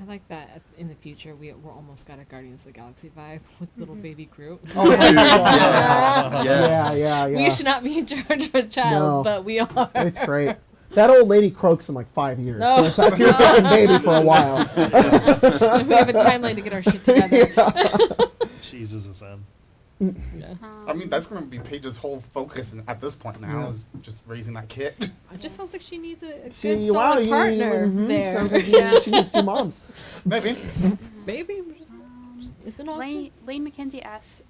I like that in the future we're almost got a Guardians of the Galaxy vibe with little baby Groot. Oh my God. Yes. Yeah. We should not be in charge of a child, No. but we are. It's great. That old lady croaks in like 5 years, No. so that's your fucking baby for a while. We have a timeline to get our shit together. Jesus is in. Yeah. I mean that's going to be Paige's whole focus at this point now Yeah. is just raising that kid. It just sounds like she needs a good See, solid partner there. sounds like Yeah. she needs two moms. Maybe. Maybe. It's an option. Lane McKenzie asks,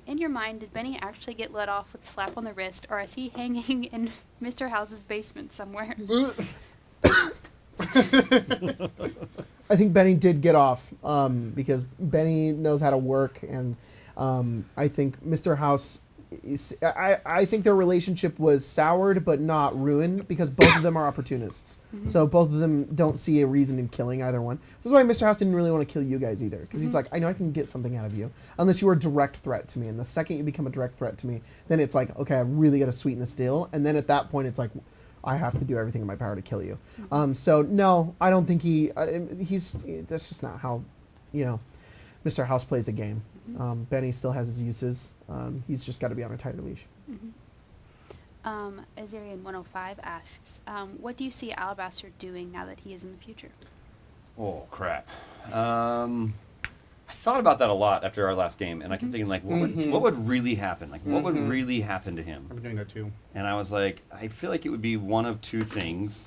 in your mind, did Benny actually get let off with a slap on the wrist, or is he hanging in Mr. House's basement somewhere? I think Benny did get off because Benny knows how to work, and I think Mr. House. I think their relationship was soured but not ruined because both of them are opportunists. So both of them don't see a reason in killing either one. That's why Mr. House didn't really want to kill you guys either because he's like, I know I can get something out of you unless you are a direct threat to me. And the second you become a direct threat to me, then it's like, okay, I really got to sweeten the deal. And then at that point, it's like, I have to do everything in my power to kill you. So no, I don't think that's just not how, Mr. House plays a game. Benny still has his uses. He's just got to be on a tighter leash. Azarian 105 asks, what do you see Alabaster doing now that he is in the future? Oh crap! I thought about that a lot after our last game, and I kept thinking like, what would really happen? Like, what would really happen to him? I've been doing that too. And I was like, I feel like it would be one of two things.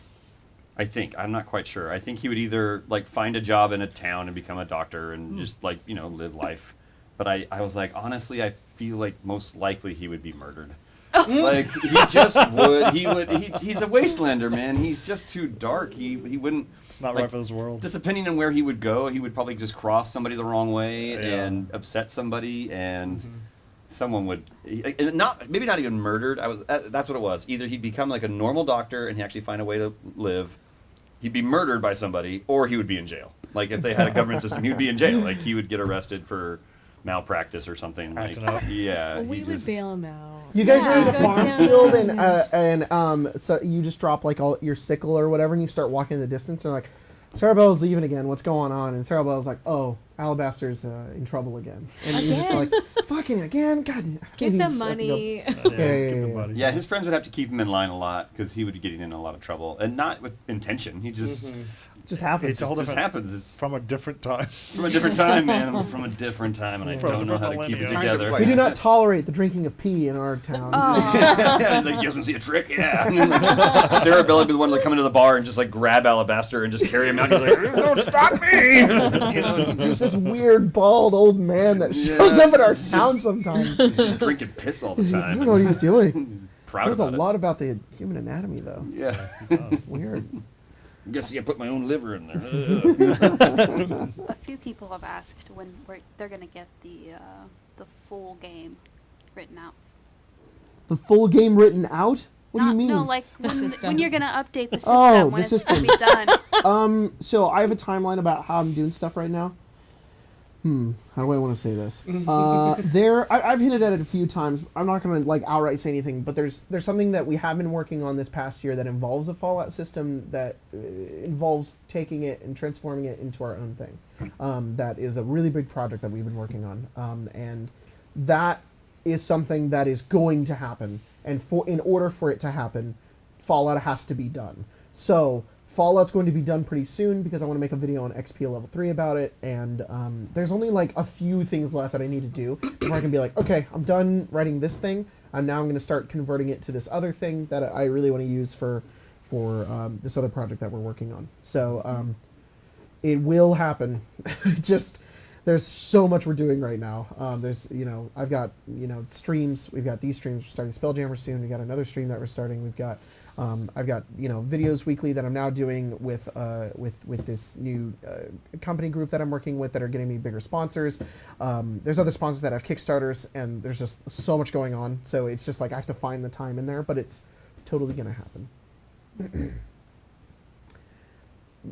I'm not quite sure. I think he would either like find a job in a town and become a doctor and just like live life. But I was like, honestly, I feel like most likely he would be murdered. Like he just would. He's a wastelander, man. He's just too dark. He wouldn't. It's not like, right for this world. Just depending on where he would go, he would probably just cross somebody the wrong way Yeah. and upset somebody, and someone would and maybe not even murdered. That's what it was. Either he'd become like a normal doctor and he actually find a way to live. He'd be murdered by somebody, or he would be in jail. Like if they had a government system, he would be in jail. Like he would get arrested for malpractice or something. Like, Acting out. yeah. Well, we he would just- bail him out. You guys Yeah. are in the Go farm down. field, and so you just drop like all your sickle or whatever, and you start walking in the distance, and like, Sarabelle's leaving again. What's going on? And Sarabelle's like, oh, Alabaster's in trouble again. And you're just like, fucking again? God, Get he the just have to go- money. Yeah, yeah, get the yeah. money. Yeah, his friends would have to keep him in line a lot because he would be getting in a lot of trouble, and not with intention. He just Just happens. It's a whole just different- happens. It's From a different time. from a different time, man. I'm from a different time, and I From a don't know how to different keep it millennium. together. Kind of We like- do not tolerate the drinking of pee in our town. Yeah, he's like, you guys want to see a trick? Yeah. Sarah Bell would be the one to come into the bar and just like grab Alabaster and just carry him out. He's like, don't stop me! You know, Just this weird, bald old man that shows up at our town sometimes. just drinking piss all the I time. don't know what he's doing. Proud Knows a about lot about the human anatomy, though. it. Yeah. It's weird. Guess I put my own liver in there. A few people have asked when they're going to get the full game written out. The full game written out? What do you mean? No, like The system. when you're going to update the system, Oh, when the it's system. going to be done. So I have a timeline about how I'm doing stuff right now. How do I want to say this? I've hinted at it a few times. I'm not going to like outright say anything, but there's something that we have been working on this past year that involves the Fallout system that involves taking it and transforming it into our own thing. That is a really big project that we've been working on, and that is something that is going to happen. And in order for it to happen, Fallout has to be done. So Fallout's going to be done pretty soon because I want to make a video on XP level 3 about it, and there's only like a few things left that I need to do before I can be like, okay, I'm done writing this thing, and now I'm going to start converting it to this other thing that I really want to use for this other project that we're working on. So it will happen. Just there's so much we're doing right now. There's I've got streams. We've got these streams. We're starting Spelljammer soon. We got another stream that we're starting. We've got I've got videos weekly that I'm now doing with this new company group that I'm working with that are getting me bigger sponsors. There's other sponsors that have Kickstarters, and there's just so much going on. So it's just like I have to find the time in there, but it's totally gonna happen.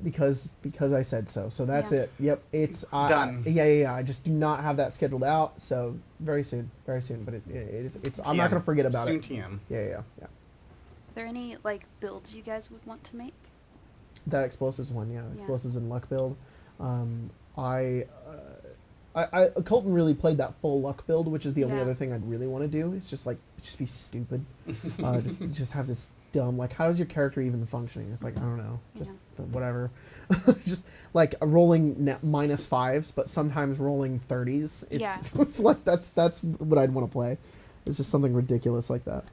Because I said so. So that's it. Yep, it's Done. Yeah. I just do not have that scheduled out. So very soon. But it's I'm not gonna forget about Soon it. TM. Yeah. Are there any like builds you guys would want to make? That explosives one, yeah. Yeah. Explosives and luck build. Colton really played that full luck build, which is the only Yeah. other thing I'd really want to do. It's just like just be stupid. just have this dumb like how is your character even functioning? It's like I don't know, just whatever. Just like rolling -5s, but sometimes rolling 30s. It's like that's what I'd want to play. It's just something ridiculous like that.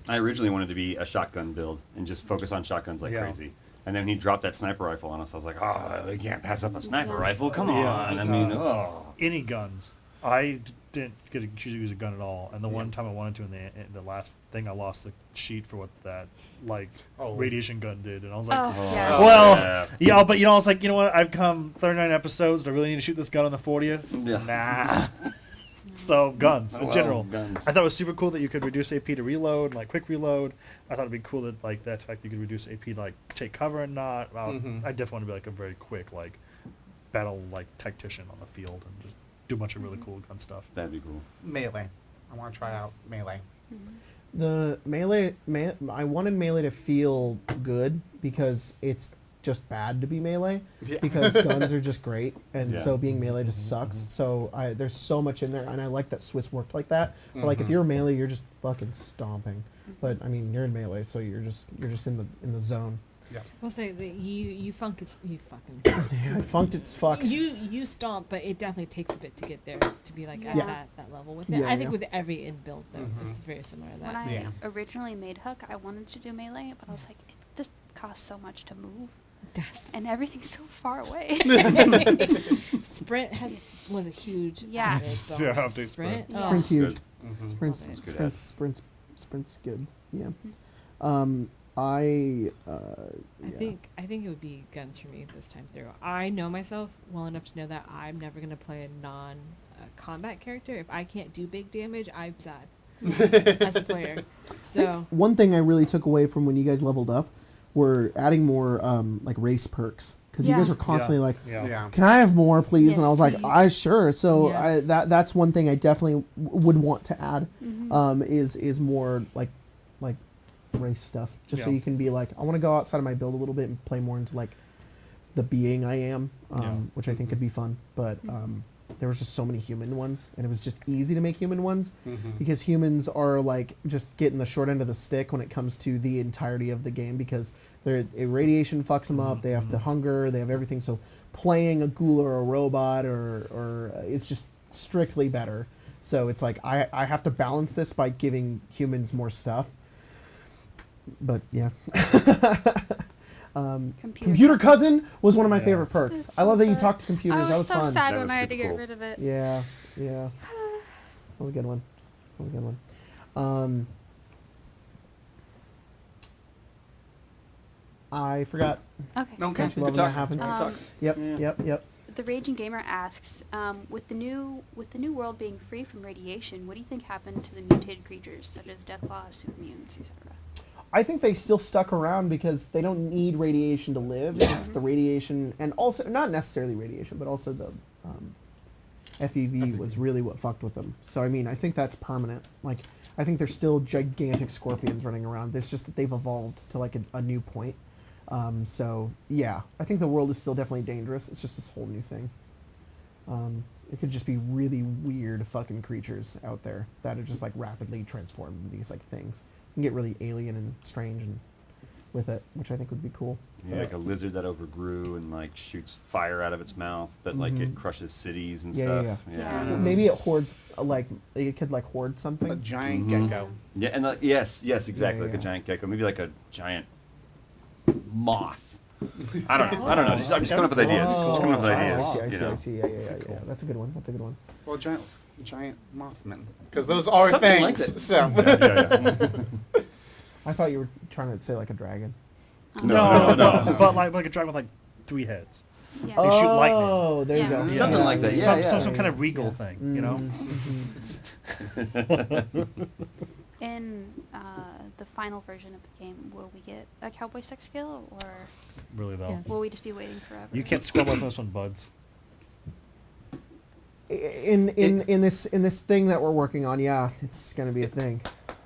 I originally wanted to be a shotgun build and just focus on shotguns like crazy. And then he dropped that sniper rifle on us. I was like, oh, they can't pass up a sniper rifle. Come on. I mean, Any guns. I didn't get to choose to use a gun at all. And the one time I wanted to in the last thing, I lost the sheet for what that radiation gun did. And I was like, yeah. well, but I was like, you know what? I've come 39 episodes. Do I really need to shoot this gun on the 40th? Yeah. Nah. So guns in general. Guns. I thought it was super cool that you could reduce AP to reload and like quick reload. I thought it'd be cool that like that fact you could reduce AP to like take cover and not. Well, I definitely want to be like a very quick like battle like tactician on the field and just do a bunch of really cool gun stuff. That'd be cool. Melee. I want to try out melee. The melee, I wanted melee to feel good because it's just bad to be melee because guns are just great, and so being melee just sucks. So there's so much in there, and I like that Swiss worked like that. But like if you're melee, you're just fucking stomping. But I mean, you're in melee, so you're just in the zone. Yeah. We'll say that you fucking Yeah, I funked its fuck. you stomp, but it definitely takes a bit to get there to be like at that level with it. Yeah, I think yeah. with every in build though, it's very similar to When that. I originally made Hook, I wanted to do melee, but I was like, it just costs so much to move. Does. And everything's so far away. Sprint was a huge Yeah. Yeah, I'll do Sprint. Sprint. Sprint's huge. Mhm. Sprint's good. Yeah. I think it would be guns for me this time through. I know myself well enough to know that I'm never gonna play a non-combat character. If I can't do big damage, I'm sad as a player. So one thing I really took away from when you guys leveled up were adding more like race perks because you guys were constantly like, Yeah. "Can I have more, please?" Yes, and I was like, please. "I sure." So Yeah. that's one thing I definitely would want to add is more like race stuff, just so Yeah. you can be like, I want to go outside of my build a little bit and play more into like the being I am, which I think could be fun. But there was just so many human ones, and it was just easy to make human ones because humans are like just getting the short end of the stick when it comes to the entirety of the game because radiation fucks them up. They have the hunger, they have everything. So playing a ghoul or a robot or it's just strictly better. So it's like I have to balance this by giving humans more stuff. But yeah. Computer cousin was one of my favorite perks. It's I love so that you fun. talk to computers. I That was was so fun. sad That when was I had to super get cool. rid of it. Yeah. That was a good one. I forgot. Okay. Okay. Don't you love when that happens? Yep. The Raging Gamer asks, with the new world being free from radiation, what do you think happened to the mutated creatures such as Deathclaw, supermutants, etc.? I think they still stuck around because they don't need radiation to live. It's just the radiation, and also not necessarily radiation, but also FEV was really what fucked with them. So I mean, I think that's permanent. Like, I think there's still gigantic scorpions running around. It's just that they've evolved to like a new point. So yeah, I think the world is still definitely dangerous. It's just this whole new thing. It could just be really weird fucking creatures out there that are just like rapidly transformed into these like things. You can get really alien and strange and with it, which I think would be cool. Yeah, like a lizard that overgrew and like shoots fire out of its mouth, but like it crushes cities and stuff. Yeah. Maybe it hoards like it could like hoard something. A giant gecko. Yeah, and yes, exactly, like yeah. a giant gecko, maybe like a giant moth. I don't know. I'm just coming up with ideas. Just coming up with ideas. I see. Yeah. That's a good one. Well, giant Mothman. Because those are Something like things. that. So. I thought you were trying to say like a dragon. No. But like a dragon with like 3 heads. Yeah. They shoot lightning. Oh, there you Yeah. go. Something like that. Yeah, Some kind of regal thing, you know? In the final version of the game, will we get a cowboy sex skill, or Really though. Yes. will we just be waiting forever? You can't scrub with this one, buds. In this thing that we're working on, yeah, it's gonna be a thing.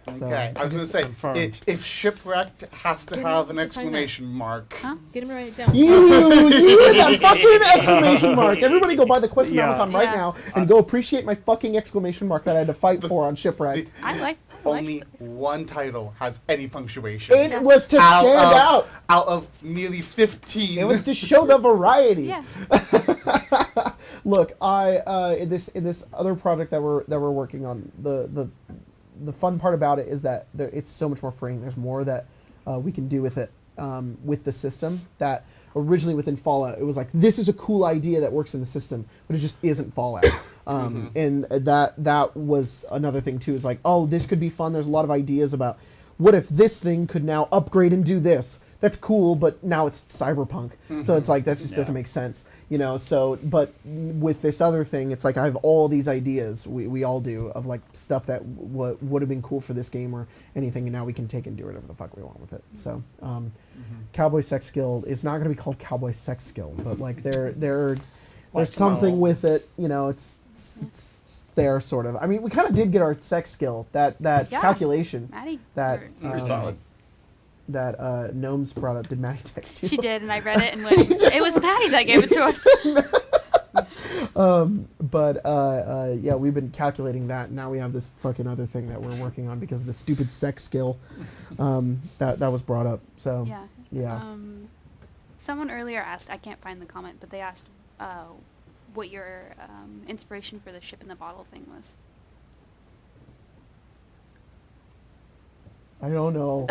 So, Okay, I was going to say, confirmed. if shipwrecked has to Get have him an to sign that. exclamation mark. Huh? Get him to write it down. that fucking exclamation mark! Everybody go buy the Quest Yeah. Nomicon right Yeah. now and go appreciate my fucking exclamation mark that I had to fight for on Shipwrecked. I like Only one title has any punctuation. It was to stand out. Out of nearly 15. It was to show the variety. Yeah. Look, in this other project that we're working on, the fun part about it is that it's so much more freeing. There's more that we can do with it, with the system. That originally within Fallout, it was like, this is a cool idea that works in the system, but it just isn't Fallout. And that was another thing too. Is like, oh, this could be fun. There's a lot of ideas about what if this thing could now upgrade and do this. That's cool, but now it's cyberpunk. So it's like, that just doesn't make sense, you know? So, but with this other thing, it's like I have all these ideas, we all do, of like stuff that would have been cool for this game or anything, and now we can take and do whatever the fuck we want with it. So, Cowboy Sex Skill is not going to be called Cowboy Sex Skill, but like there's something with it, you know, it's there sort of. I mean, we kind of did get our sex skill, that Yeah. calculation Maddie. that Pretty solid. that Gnomes brought up. Did Maddie text you? She did, and I read it and went, it was Patty that gave it to us. Yeah, we've been calculating that. Now we have this fucking other thing that we're working on because of the stupid sex skill that was brought up. So yeah. Someone earlier asked, I can't find the comment, but they asked what your inspiration for the ship in the bottle thing was. I don't know.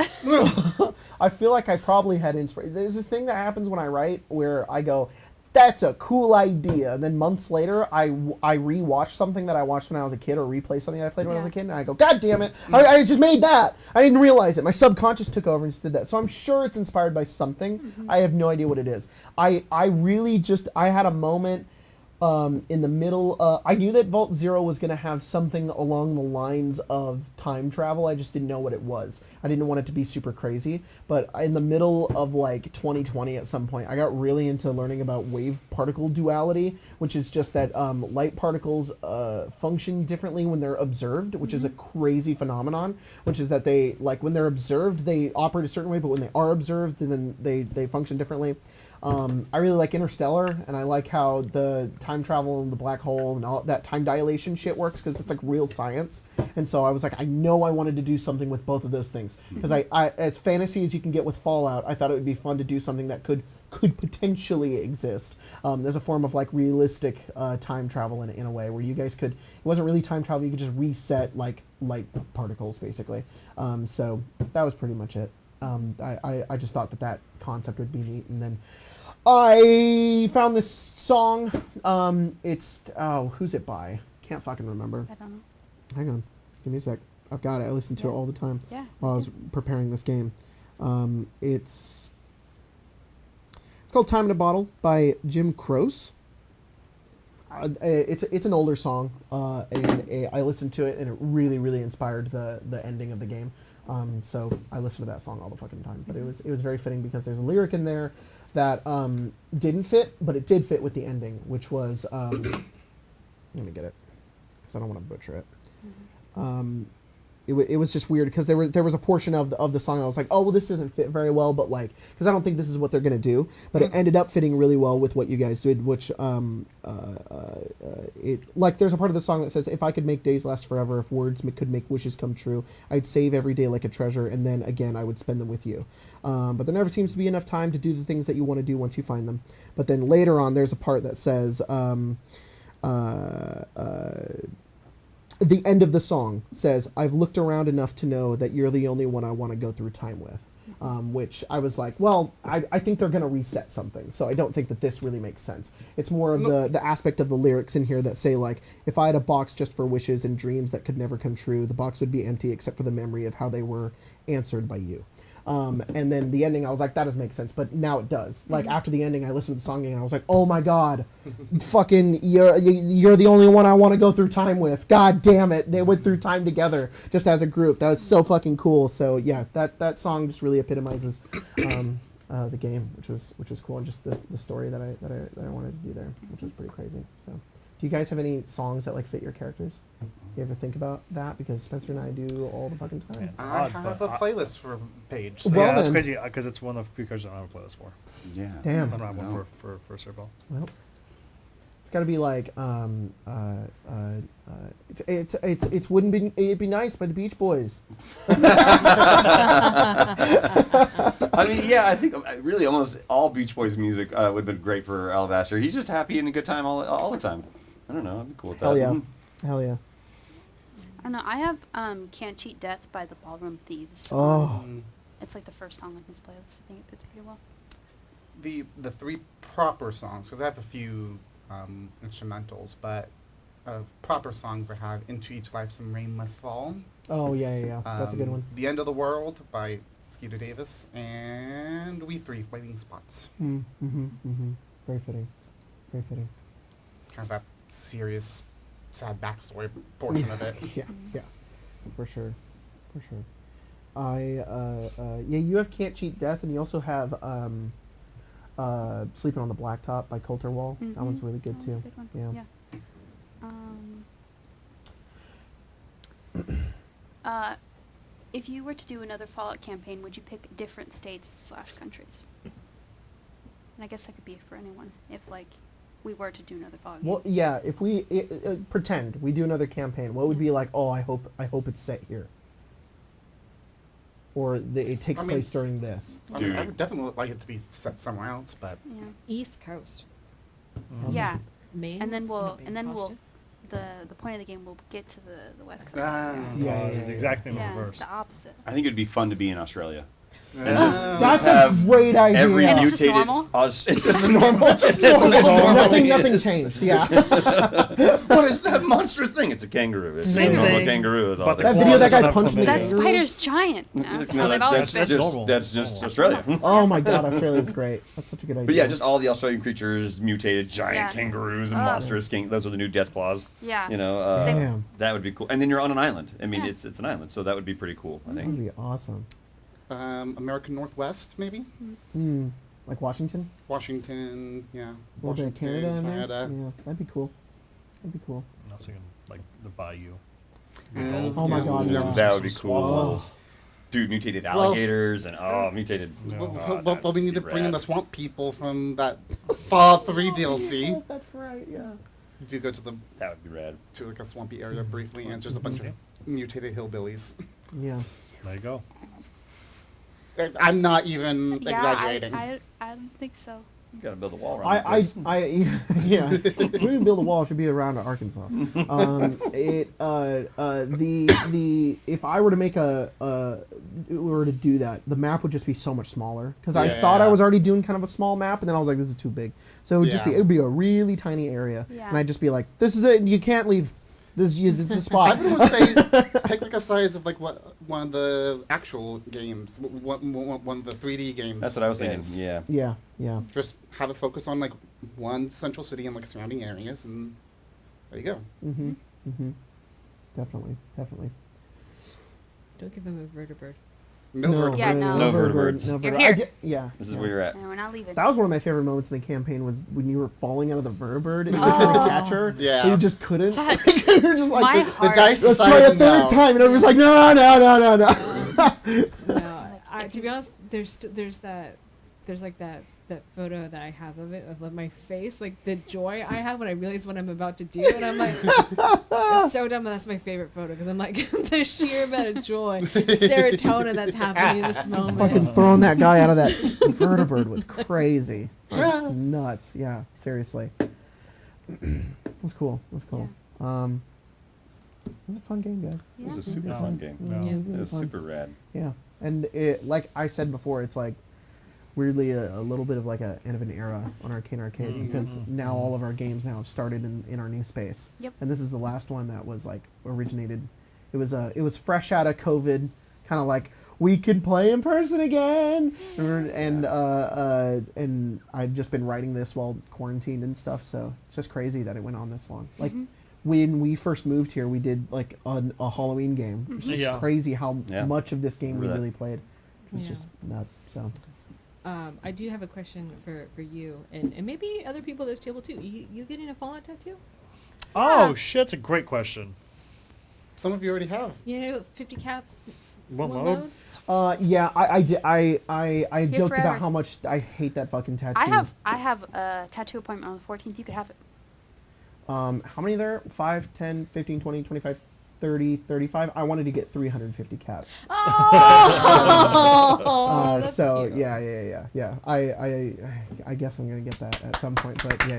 I feel like I probably had inspiration. There's this thing that happens when I write where I go, that's a cool idea. And then months later, I rewatch something that I watched when I was a kid or replay something that I played when I was a kid, and I go, God damn it, I just made that. I didn't realize it. My subconscious took over and just did that. So I'm sure it's inspired by something. I have no idea what it is. I had a moment in the middle. I knew that Vault Zero was going to have something along the lines of time travel. I just didn't know what it was. I didn't want it to be super crazy. But in the middle of like 2020 at some point, I got really into learning about wave particle duality, which is just that light particles function differently when they're observed, which is a crazy phenomenon, which is that they, like when they're observed, they operate a certain way, but when they are observed, then they function differently. I really like Interstellar, and I like how the time travel and the black hole and all that time dilation shit works, because it's like real science. And so I was like, I know I wanted to do something with both of those things, because I as fantasy as you can get with Fallout, I thought it would be fun to do something that could potentially exist. There's a form of like realistic time travel in a way where you guys could, it wasn't really time travel, you could just reset like light particles basically. So that was pretty much it. I just thought that concept would be neat, and then I found this song. It's who's it by? Can't fucking remember. I don't know. Hang on, give me a sec. I've got it. I listen to it all the time while I was preparing this game. It's called "Time in a Bottle" by Jim Croce. It's an older song, and I listened to it, and it really, really inspired the ending of the game. So I listen to that song all the fucking time. But it was very fitting because there's a lyric in there that didn't fit, but it did fit with the ending, which was Let me get it, because I don't want to butcher it. Mm-hmm. It was just weird because there was a portion of the song I was like, oh well, this doesn't fit very well, but like, because I don't think this is what they're gonna do, but it ended up fitting really well with what you guys did, which it like there's a part of the song that says, if I could make days last forever, if words could make wishes come true, I'd save every day like a treasure, and then again I would spend them with you. But there never seems to be enough time to do the things that you want to do once you find them. But then later on, there's a part that says. The end of the song says, I've looked around enough to know that you're the only one I want to go through time with. Which I was like, well, I think they're going to reset something. So I don't think that this really makes sense. It's more of the aspect of the lyrics in here that say, like, if I had a box just for wishes and dreams that could never come true, the box would be empty except for the memory of how they were answered by you. And then the ending, I was like, that doesn't make sense. But now it does. Like, after the ending, I listened to the song and I was like, oh my God, fucking, you're the only one I want to go through time with. God damn it. They went through time together just as a group. That was so fucking cool. So yeah, that song just really epitomizes the game, which was cool. And just the story that I wanted to do there, which was pretty crazy. So do you guys have any songs that like fit your characters? You ever think about that? Because Spencer and I do all the fucking time. Yeah. I Odd, have but a playlist for Paige. So Well, yeah, that's then. crazy because it's one of the few cards I don't have a playlist for. Yeah. Damn. I don't have No. one for Serbo. Well, it's got to be like it's wouldn't be it'd be nice by the Beach Boys. I mean, yeah, I think really almost all Beach Boys music would have been great for Alabaster. He's just happy and a good time all the time. I don't know. I'd be cool with that. Hell yeah, hell yeah. I don't know. I have "Can't Cheat Death" by the Ballroom Thieves. Oh, It's like the first song on his playlist. I think it fits pretty well. the three proper songs, because I have a few instrumentals, but proper songs I have "Into Each Life Some Rain Must Fall." oh yeah. That's a good one. "The End of the World" by Skeeter Davis, and "We Three" by Waiting Spots. Very fitting. Very fitting. Kind of that serious, sad backstory portion of it. Yeah, for sure. You have "Can't Cheat Death," and you also have "Sleeping on the Blacktop" by Coulterwall. That one's really good That too. one's a good one. Yeah. If you were to do another Fallout campaign, would you pick different states/countries? And I guess that could be for anyone. If like we were to do another Fallout Well, game. yeah. If we pretend we do another campaign, what would be like? Oh, I hope it's set here, or it takes I mean- place during this. I mean, I would definitely like it to be set somewhere else, but Yeah. East Coast. Yeah. Maine. And then is we'll gonna be and then we'll busted. the point of the game will get to the West Coast. Yeah. The exact thing in Yeah, reverse. the opposite. I think it'd be fun to be in Australia. That's a have great idea. Every And it's just mutated. normal? It's just normal. It's just normal. Nothing changed. Yeah. What is that monstrous thing? It's a kangaroo. It's Same a normal thing, kangaroo. Is all but they the That call video it. that guy Claws punched in the don't That have kangaroo. spider's giant. That's No, how they've always that's been. just normal. Australia. Oh my God, Australia's great. That's such a good idea. But yeah, just all the Australian creatures, mutated giant Yeah. kangaroos and monstrous those are the new death claws. Yeah. You know, Damn. that would be cool. And then you're on an island. I mean, Yeah. it's an island, so that would be pretty cool. I that think. would be awesome. American Northwest, maybe? Like Washington, Washington, yeah. a little bit of Canada in there. Canada. Yeah, that'd be cool. That'd be cool. I was thinking like the Bayou. Yeah. Oh my God, yeah. That would be Some cool. swallows. Dude, mutated alligators and mutated. No. Well, we need to bring in the rad. swamp people from that Fallout 3 DLC. That's right. Yeah. You do go to That would be rad. like a swampy area briefly, and there's a bunch of mutated hillbillies. Yeah. There you go. I'm not even Yeah, exaggerating. I don't think so. You gotta build a wall around. Yeah. If we're gonna build a wall, it should be around Arkansas. If I were to make were to do that, the map would just be so much smaller because I thought I was already doing kind of a small map, and then I was like, this is too big. So it would Yeah. it would be a really tiny area, Yeah. and I'd just be like, this is it. You can't leave. This is the spot. I would almost say pick like a size of like what one of the actual games, one of the 3D games. That's what I was thinking. is. Yeah. Yeah. Just have a focus on like one central city and like surrounding areas, and there you go. Definitely. Don't give him a vertibird. No vertical. Yeah, no. No vertibirds. No You're vertibird. here. Yeah. This is yeah. where you're at. And we're not leaving. That was one of my favorite moments in the campaign was when you were falling out of the vertibird and you were trying to catch her. Yeah. And you just couldn't. That- you were just My like, The heart. dice let's try a decided third no. time. And everyone's like, no. No, to be honest, there's like that photo that I have of it of like my face, like the joy I have when I realize what I'm about to do, and I'm like, it's so dumb, but that's my favorite photo because I'm like the sheer amount of joy, the serotonin that's happening in this moment. Fucking throwing that guy out of that vertibird was crazy. It was nuts. Yeah, seriously. It was cool. It was cool. It was a fun game, guys. It was a super Yeah. fun game. Yeah, Yeah. it It was fun. super rad. Yeah, and it, like I said before, it's like weirdly a little bit of like a end of an era on Arcane Arcade because now all of our games now have started in our new space. Yep. And this is the last one that was like originated. It was fresh out of COVID, kind of like we can play in person again, and I'd just been writing this while quarantined and stuff, so it's just crazy that it went on this long. Like. When we first moved here, we did like a Halloween game. It's just Yeah. crazy how Yeah. much of this game we Remember that. really played. It was Yeah. just nuts. So I do have a question for you and maybe other people at this table too. You getting a Fallout tattoo? Oh shit, that's a great question. Some of you already have. You know, 50 caps. One load? yeah, I did. I joked forever. about how much I hate that fucking tattoo. I have a tattoo appointment on the 14th. You could have it. How many there? 5, 10, 15, 20, 25, 30, 35. I wanted to get 350 caps. Oh, that's So cute. yeah. I guess I'm gonna get that at some point. But yeah.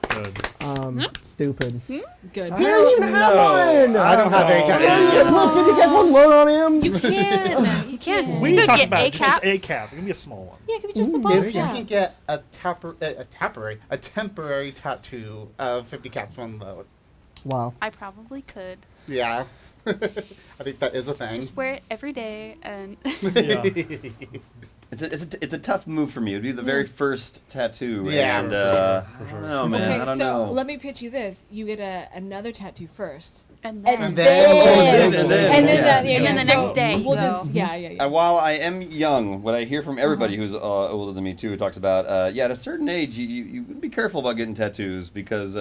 Good. Stupid. Good. He don't even have one. I don't have any You tattoos. put 50 caps one load on him. You can. You can. We You could talked get about a just cap. a cap. It can be a small one. Yeah, it could be just the If ball you cap. can get a temporary tattoo of 50 caps one load. Wow. I probably could. Yeah. I think that is a thing. Just wear it every day and Yeah. It's a tough move for me. It'd be the very first tattoo. Yeah, And, for I sure. don't know, man. Okay, I don't so know. let me pitch you this. You get another tattoo first. and And then, then, and then, and then yeah. that, yeah, And then yeah, the next so day you we'll go. just, yeah. While I am young, what I hear from everybody who's older than me too talks about, at a certain age, you would be careful about getting tattoos because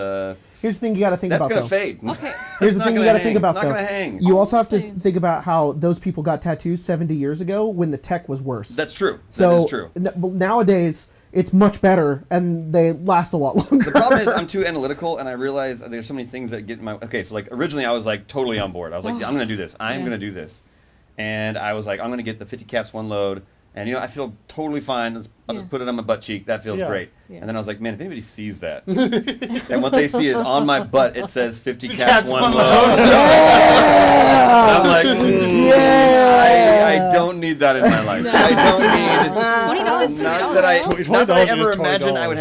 Here's the thing you got to think that's about gonna though. fade. Okay. Here's the It's not thing you gonna got to hang. think about It's though. not gonna hang. You also have to Honestly. think about how those people got tattoos 70 years ago when the tech was worse. That's true. So that is true. Nowadays it's much better and they last a lot longer. The problem is I'm too analytical, and I realize there's so many things that get in my. Okay, so like originally I was like totally on board. I was like, I'm gonna do this. I'm Yeah. gonna do this, and I was like, I'm gonna get the 50 caps one load, and I feel totally fine. I'll just Yeah. put it on my butt cheek. That feels Yeah. great. Yeah. And then I was like, man, if anybody sees that, and what they see is on my butt it says 50 caps one load. I'm like, I don't need that in my life. No. I don't need. $20. Not that I, $20 not that I is ever $20. imagined I would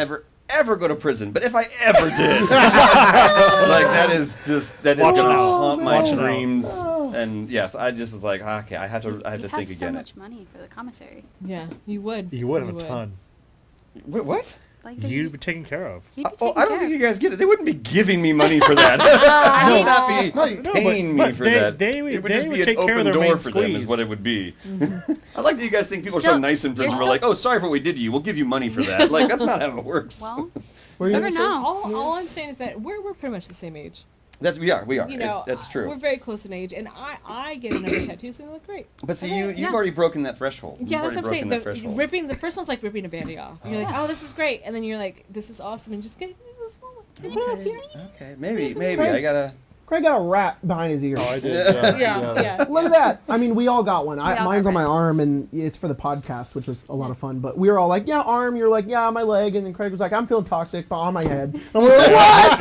ever go to prison, but if I ever did, like that is Watch it gonna out. haunt my Watch it out. dreams. And yes, I just was like, okay, I have to You'd think have so again. much money for the commissary. Yeah, you would. You would have a ton. Wait, what? Like You'd be taken care of. he'd be Oh, taken I don't care think of. you guys get it. They wouldn't be giving me money for that. I They mean, would not be No, paying but me for they- that. they would- it would they just would be an take care of open their door main for them, is squeeze. what it would be. I like that you guys think people are so Still- nice in prison. you're We're like, oh, sorry for what we did to you. We'll give you money for that. Like, that's not how it works. Well, Were you never gonna say- know. All I'm saying is that we're pretty much the same age. We are. You know, That's true. We're very close in age, and I get another tattoo, so they look great. But see, Okay, you've yeah. already broken that threshold. Yeah, that's You've what I'm saying. already broken that threshold. The first one's like ripping a band-aid off. You're like, oh, this is great, and then you're like, this is awesome, and just get a small one. Can you put it up here? Okay, maybe. I gotta. Craig got a rat behind his ear. Oh, I did. Yeah. Look at that. I mean, we all got one. all got Mine's on my rats. arm, and it's for the podcast, which was a lot of fun. But we were all like, yeah, arm. You're like, yeah, my leg. And then Craig was like, I'm feeling toxic, but on my head. And we were like, what?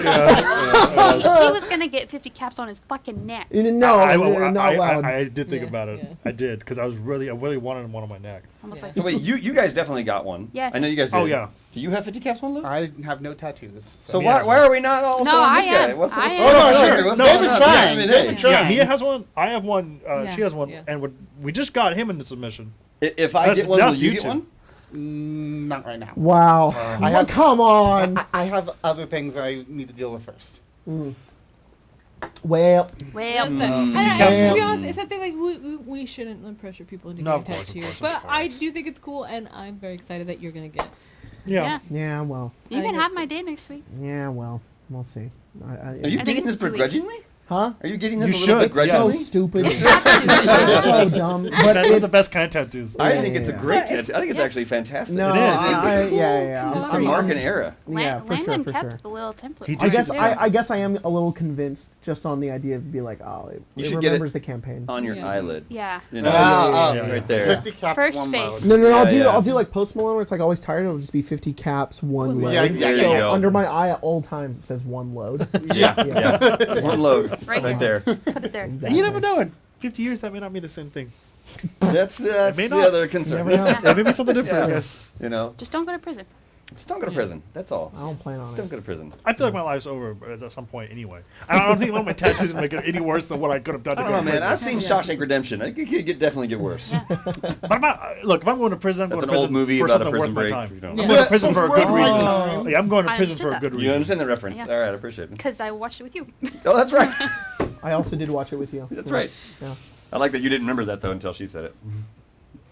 he was gonna get 50 caps on his fucking neck. No, not allowed. I did think Yeah, about it. yeah. I did because I really wanted one on my neck. Almost Yeah. like So wait, you guys definitely got one. Yes. I know you guys did. Oh, yeah. Do you have 50 caps one, Lou? I have no tattoos. So Mia has why are we not also No, on this I guy? am. What's I what's am. going Oh, on no, here? sure. What's They've going been on? trying. Yeah, They've hey. been trying. Yeah, Mia has one. I have one. Yeah, She has one, yeah. and we just got him into submission. If I That's- get one, will that's you you get two. one? Not right now. Wow. I have- Come on. I have other things I need to deal with first. Well, Listen, Mm. to Yeah. be honest, it's something like we shouldn't pressure people into No, getting of course, of tattoos. course, of But I course. do think it's cool, and I'm very excited that you're gonna get. Yeah. yeah, well, You I can think have it's my good. date next week. yeah, well, we'll see. Are you I think getting it's this 2 weeks. begrudgingly? Huh? Are you getting this You a little should, bit It's so begrudgingly? stupid. It's It's so dumb. But That's the it's, best kind of tattoos. I think it's a Yeah. great But it's- tattoo. I think it's actually fantastic. no, It is. yeah. It's to I'm- mark I'm- an era. Yeah, for sure, Landon for kept sure. the little template. He I did. guess too. I guess I am a little convinced just on the idea of be like, oh, You it should get it remembers the campaign. On your Yeah. eyelid. Yeah. You know, yeah. right there. 50 caps, First 1 face. load. No, Yeah, I'll yeah. do like Post Malone where it's like always tired. It'll just be 50 caps, 1 load. Yeah, exactly. So There you go. under my eye at all times it says 1 load. Yeah. Yeah. One load. Right Right there. Put it there. Exactly. You never know. In 50 years, that may not be the same thing. That's may the not. other concern. You never know. Yeah, maybe something different, I Yeah. guess. You know, Just don't go to prison. just don't go to prison. That's all. I don't plan on Don't it. go to prison. I feel like my life's over at some point anyway. I don't think one of my tattoos would make it any worse than what I could have done to I go don't know, to man. prison. I've seen Shawshank Redemption. It could definitely get worse. But look, if I'm going to prison, I'm That's going an to old prison movie for about a something prison worth my break. time. You don't I'm know. going to prison for a good Worth my reason. time. Yeah, I'm going to I prison for a understood good that. You reason. understand the reference? Yeah. All right, I appreciate it. Because I watched it with you. Oh, that's right. I also did watch it with you. That's Yeah. right. Yeah. I like that you didn't remember that though until she said it.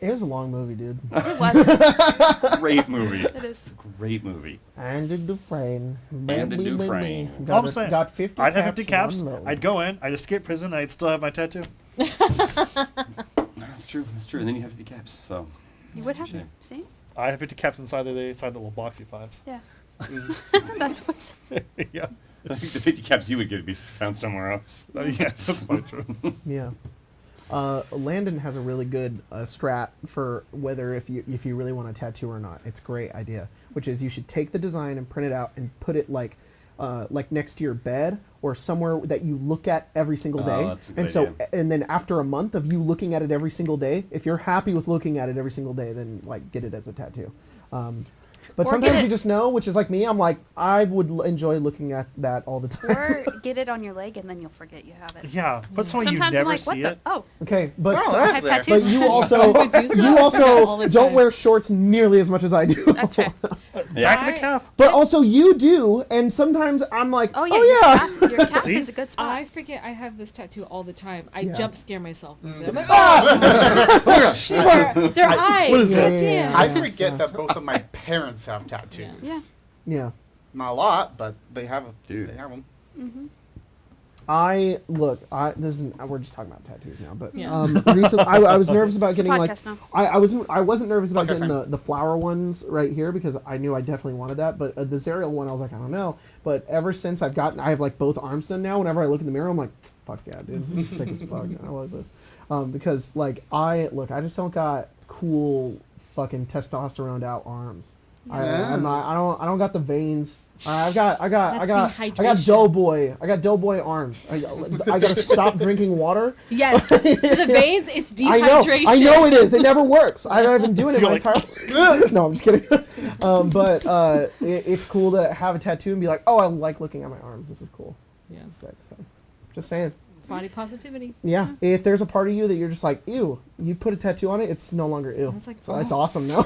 It was a long movie, dude. It was. Great movie. It is. Great movie. Andy Dufresne. Andy Dufresne. Got, All I'm a- saying, got 50 I'd have caps, 50 caps. 1 load. I'd go in. I'd escape prison. I'd still have my tattoo. That's true. That's true. And then you have to be caps. So You would have Shame. to. See? I have 50 caps inside the little box he finds. Yeah. That's what's. Yeah. I think the 50 caps you would get would be found somewhere else. Yeah, that's quite true. Yeah. Landon has a really good strat for whether if you really want a tattoo or not. It's a great idea, which is you should take the design and print it out and put it like next to your bed or somewhere that you look at every single Oh, day. that's a good And so idea. and then after a month of you looking at it every single day, if you're happy with looking at it every single day, then like get it as a tattoo. But Or sometimes get you it- just know, which is like me. I'm like, I would enjoy looking at that all the time. Or get it on your leg and then you'll forget you have it. Yeah, but somewhere you Sometimes I'm never like, what see the? it. Oh, Okay, but Oh, so- I that's have there. tattoos. but you also I do you all also the don't time. wear shorts nearly as much as I do. That's fair. Yeah. Back of the calf. But also you do, and sometimes I'm like, Oh yeah. oh yeah. Your cap See? is a good spot. I forget I have this tattoo all the time. I Yeah. jump scare myself with it. I'm like, oh, shit. Their eyes. What is God that? damn. I forget that both of my parents have tattoos. Yeah. Yeah. Not a lot, but they have Dude. They have them. We're just talking about tattoos now, but Yeah. recently I was nervous about It's a getting like podcast now. I wasn't nervous about Okay, getting fine. the flower ones right here because I knew I definitely wanted that, but the Zerial one I was like I don't know, but ever since I have like both arms done now. Whenever I look in the mirror, I'm like fuck yeah, dude, this is sick as fuck. I love this because like I just don't got cool fucking testosterone out arms. Yeah. I don't got the veins. I got That's dehydration. doughboy. I got doughboy arms. I gotta stop drinking water. Yes. For the veins, it's dehydration. I know it is. It never works. I've been doing it my You're entire. No, I'm just kidding. But it's cool to have a tattoo and be like, oh, I like looking at my arms. This is cool. This Yeah. is sick. So, just saying. Body positivity. Yeah. If there's a part of you that you're just like, ew, you put a tattoo on it, it's no longer ew. It's like, So that's oh. awesome. No.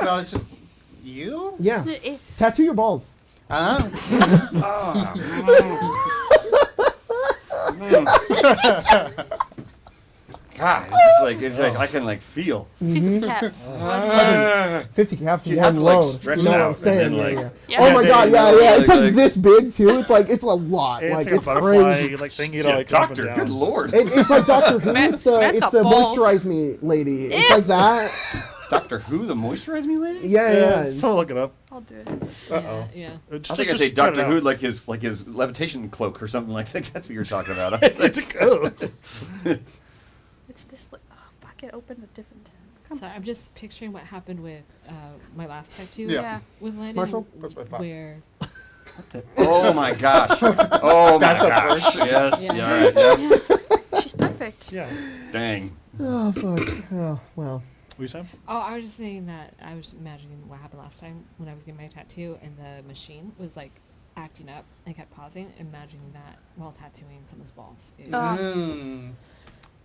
No, it's just you. Yeah. If- Tattoo your balls. God, it's like I can like feel. 50 caps. 50 cap You one have to, like, load. stretch You know it what out I'm and saying? then, Yeah, like- yeah. Yeah. Oh my Yeah, god, yeah, yeah. yeah, It's like like- this big too. It's a lot. It's Like like a it's butterfly, crazy. like thingy Yeah, to like up and doctor, down. good lord. It's like Doctor Who. It's the Matt's got balls. moisturize me lady. It's like that. Doctor Who, the moisturize me lady? Yeah, yeah. So look it up. I'll do it. Uh-oh. Yeah. I think I'd say Doctor Who like his levitation cloak or something like that. That's what you're talking about. I was like, It's a good. It's this. Oh, fuck! It opened a different tab. Come Sorry, I'm just picturing what happened with my last tattoo. Yeah. Yeah. With Landon. Marshall? That's what I thought. Where oh my gosh. Oh my That's a gosh. first. Yes. Yeah. Yeah. All right. Yeah. She's perfect. Yeah. Dang. Oh fuck. Oh well. What you saying? Oh, I was just saying that I was imagining what happened last time when I was getting my tattoo and the machine was like acting up and kept pausing, imagining that while tattooing someone's balls. Is, Oh. Mm.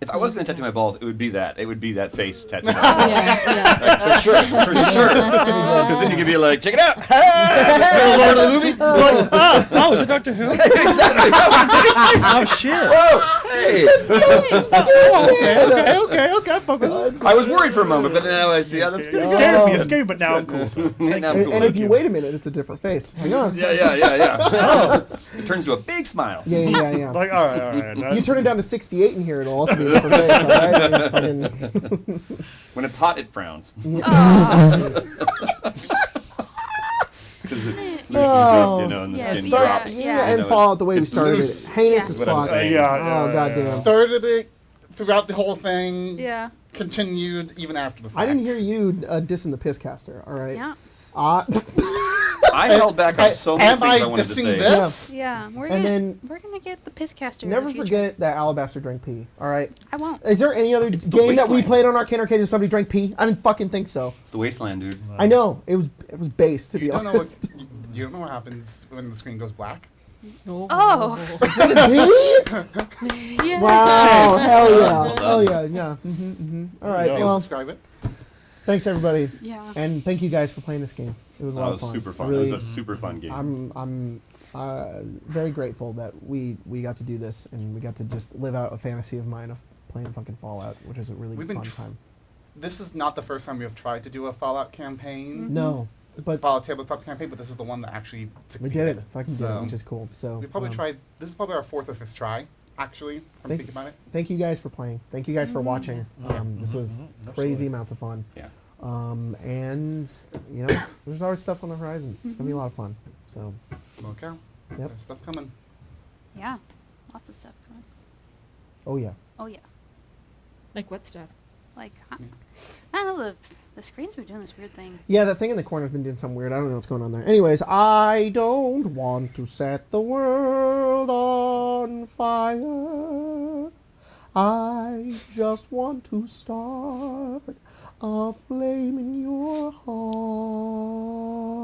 If I was going to tattoo my balls, it would be that. It would be that face tattoo. Yeah. For sure. Because then you could be like, check it out. Lord of the movie. Oh, is it Doctor Who? Exactly. Oh shit! Whoa. Hey. Okay. Fuck with it. I was worried for a moment, but now I see how that's It good. scared me. It scared me, but now I'm cool. Now I'm cool. And if you wait a minute, it's a different face. Hang on. Yeah. Oh. It turns to a big smile. Yeah. Like, all right. You turn it down to 68 in here, it'll also be a different face, all right? It's fucking- When it's hot, it frowns. Because it loosens up, you know, and the Yes, skin start- drops. yeah. And You know, Fallout the way we it's started loose. it. Heinous Yeah. as What I'm fuck. saying. Oh, goddamn. Started it throughout the whole thing. Yeah. Continued even after the fact. I didn't hear you dissing the Pisscaster, all right? Yeah. I held back on so many Am things I I wanted to dissing say. this? Yeah. We're And then- gonna get the Pisscaster. in Never the future. forget that Alabaster drank pee, all right? I won't. Is there any other the game that we wasteland. played on Arcade Arcade and somebody drank pee? I didn't fucking think so. It's the wasteland, dude. I know. It was base, to be You don't know what honest. you don't know what happens when the screen goes black. Oh. Pee? Yeah. Wow, hell yeah. Well Hell done. yeah. All right, Yeah. well, Describe it. thanks everybody. Yeah. And thank you guys for playing this game. It was a That lot was of fun. super fun. Really, It was a super fun game. I'm very grateful that we got to do this and we got to just live out a fantasy of mine of playing fucking Fallout, which is a really We've been fun tr- time. This is not the first time we have tried to do a Fallout campaign. No, but Fallout tabletop campaign, but this is the one that actually we succeeded. did it. Fucking did it, So, which is cool. So We probably tried. This is probably our 4th or 5th try, actually. I'm Thank- thinking about it. Thank you guys for playing. Thank you guys for watching. This was crazy Absolutely. amounts of fun. Yeah. And you know, there's always stuff on the horizon. It's gonna be a lot of fun. So Okay. Yep. There's stuff coming. Yeah. Lots of stuff coming. oh yeah. Oh yeah. Like what stuff? Like I don't know, the screen's been doing this weird thing. Yeah, that thing in the corner's been doing something weird. I don't know what's going on there. Anyways, I don't want to set the world on fire. I just want to start a flame in your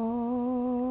heart.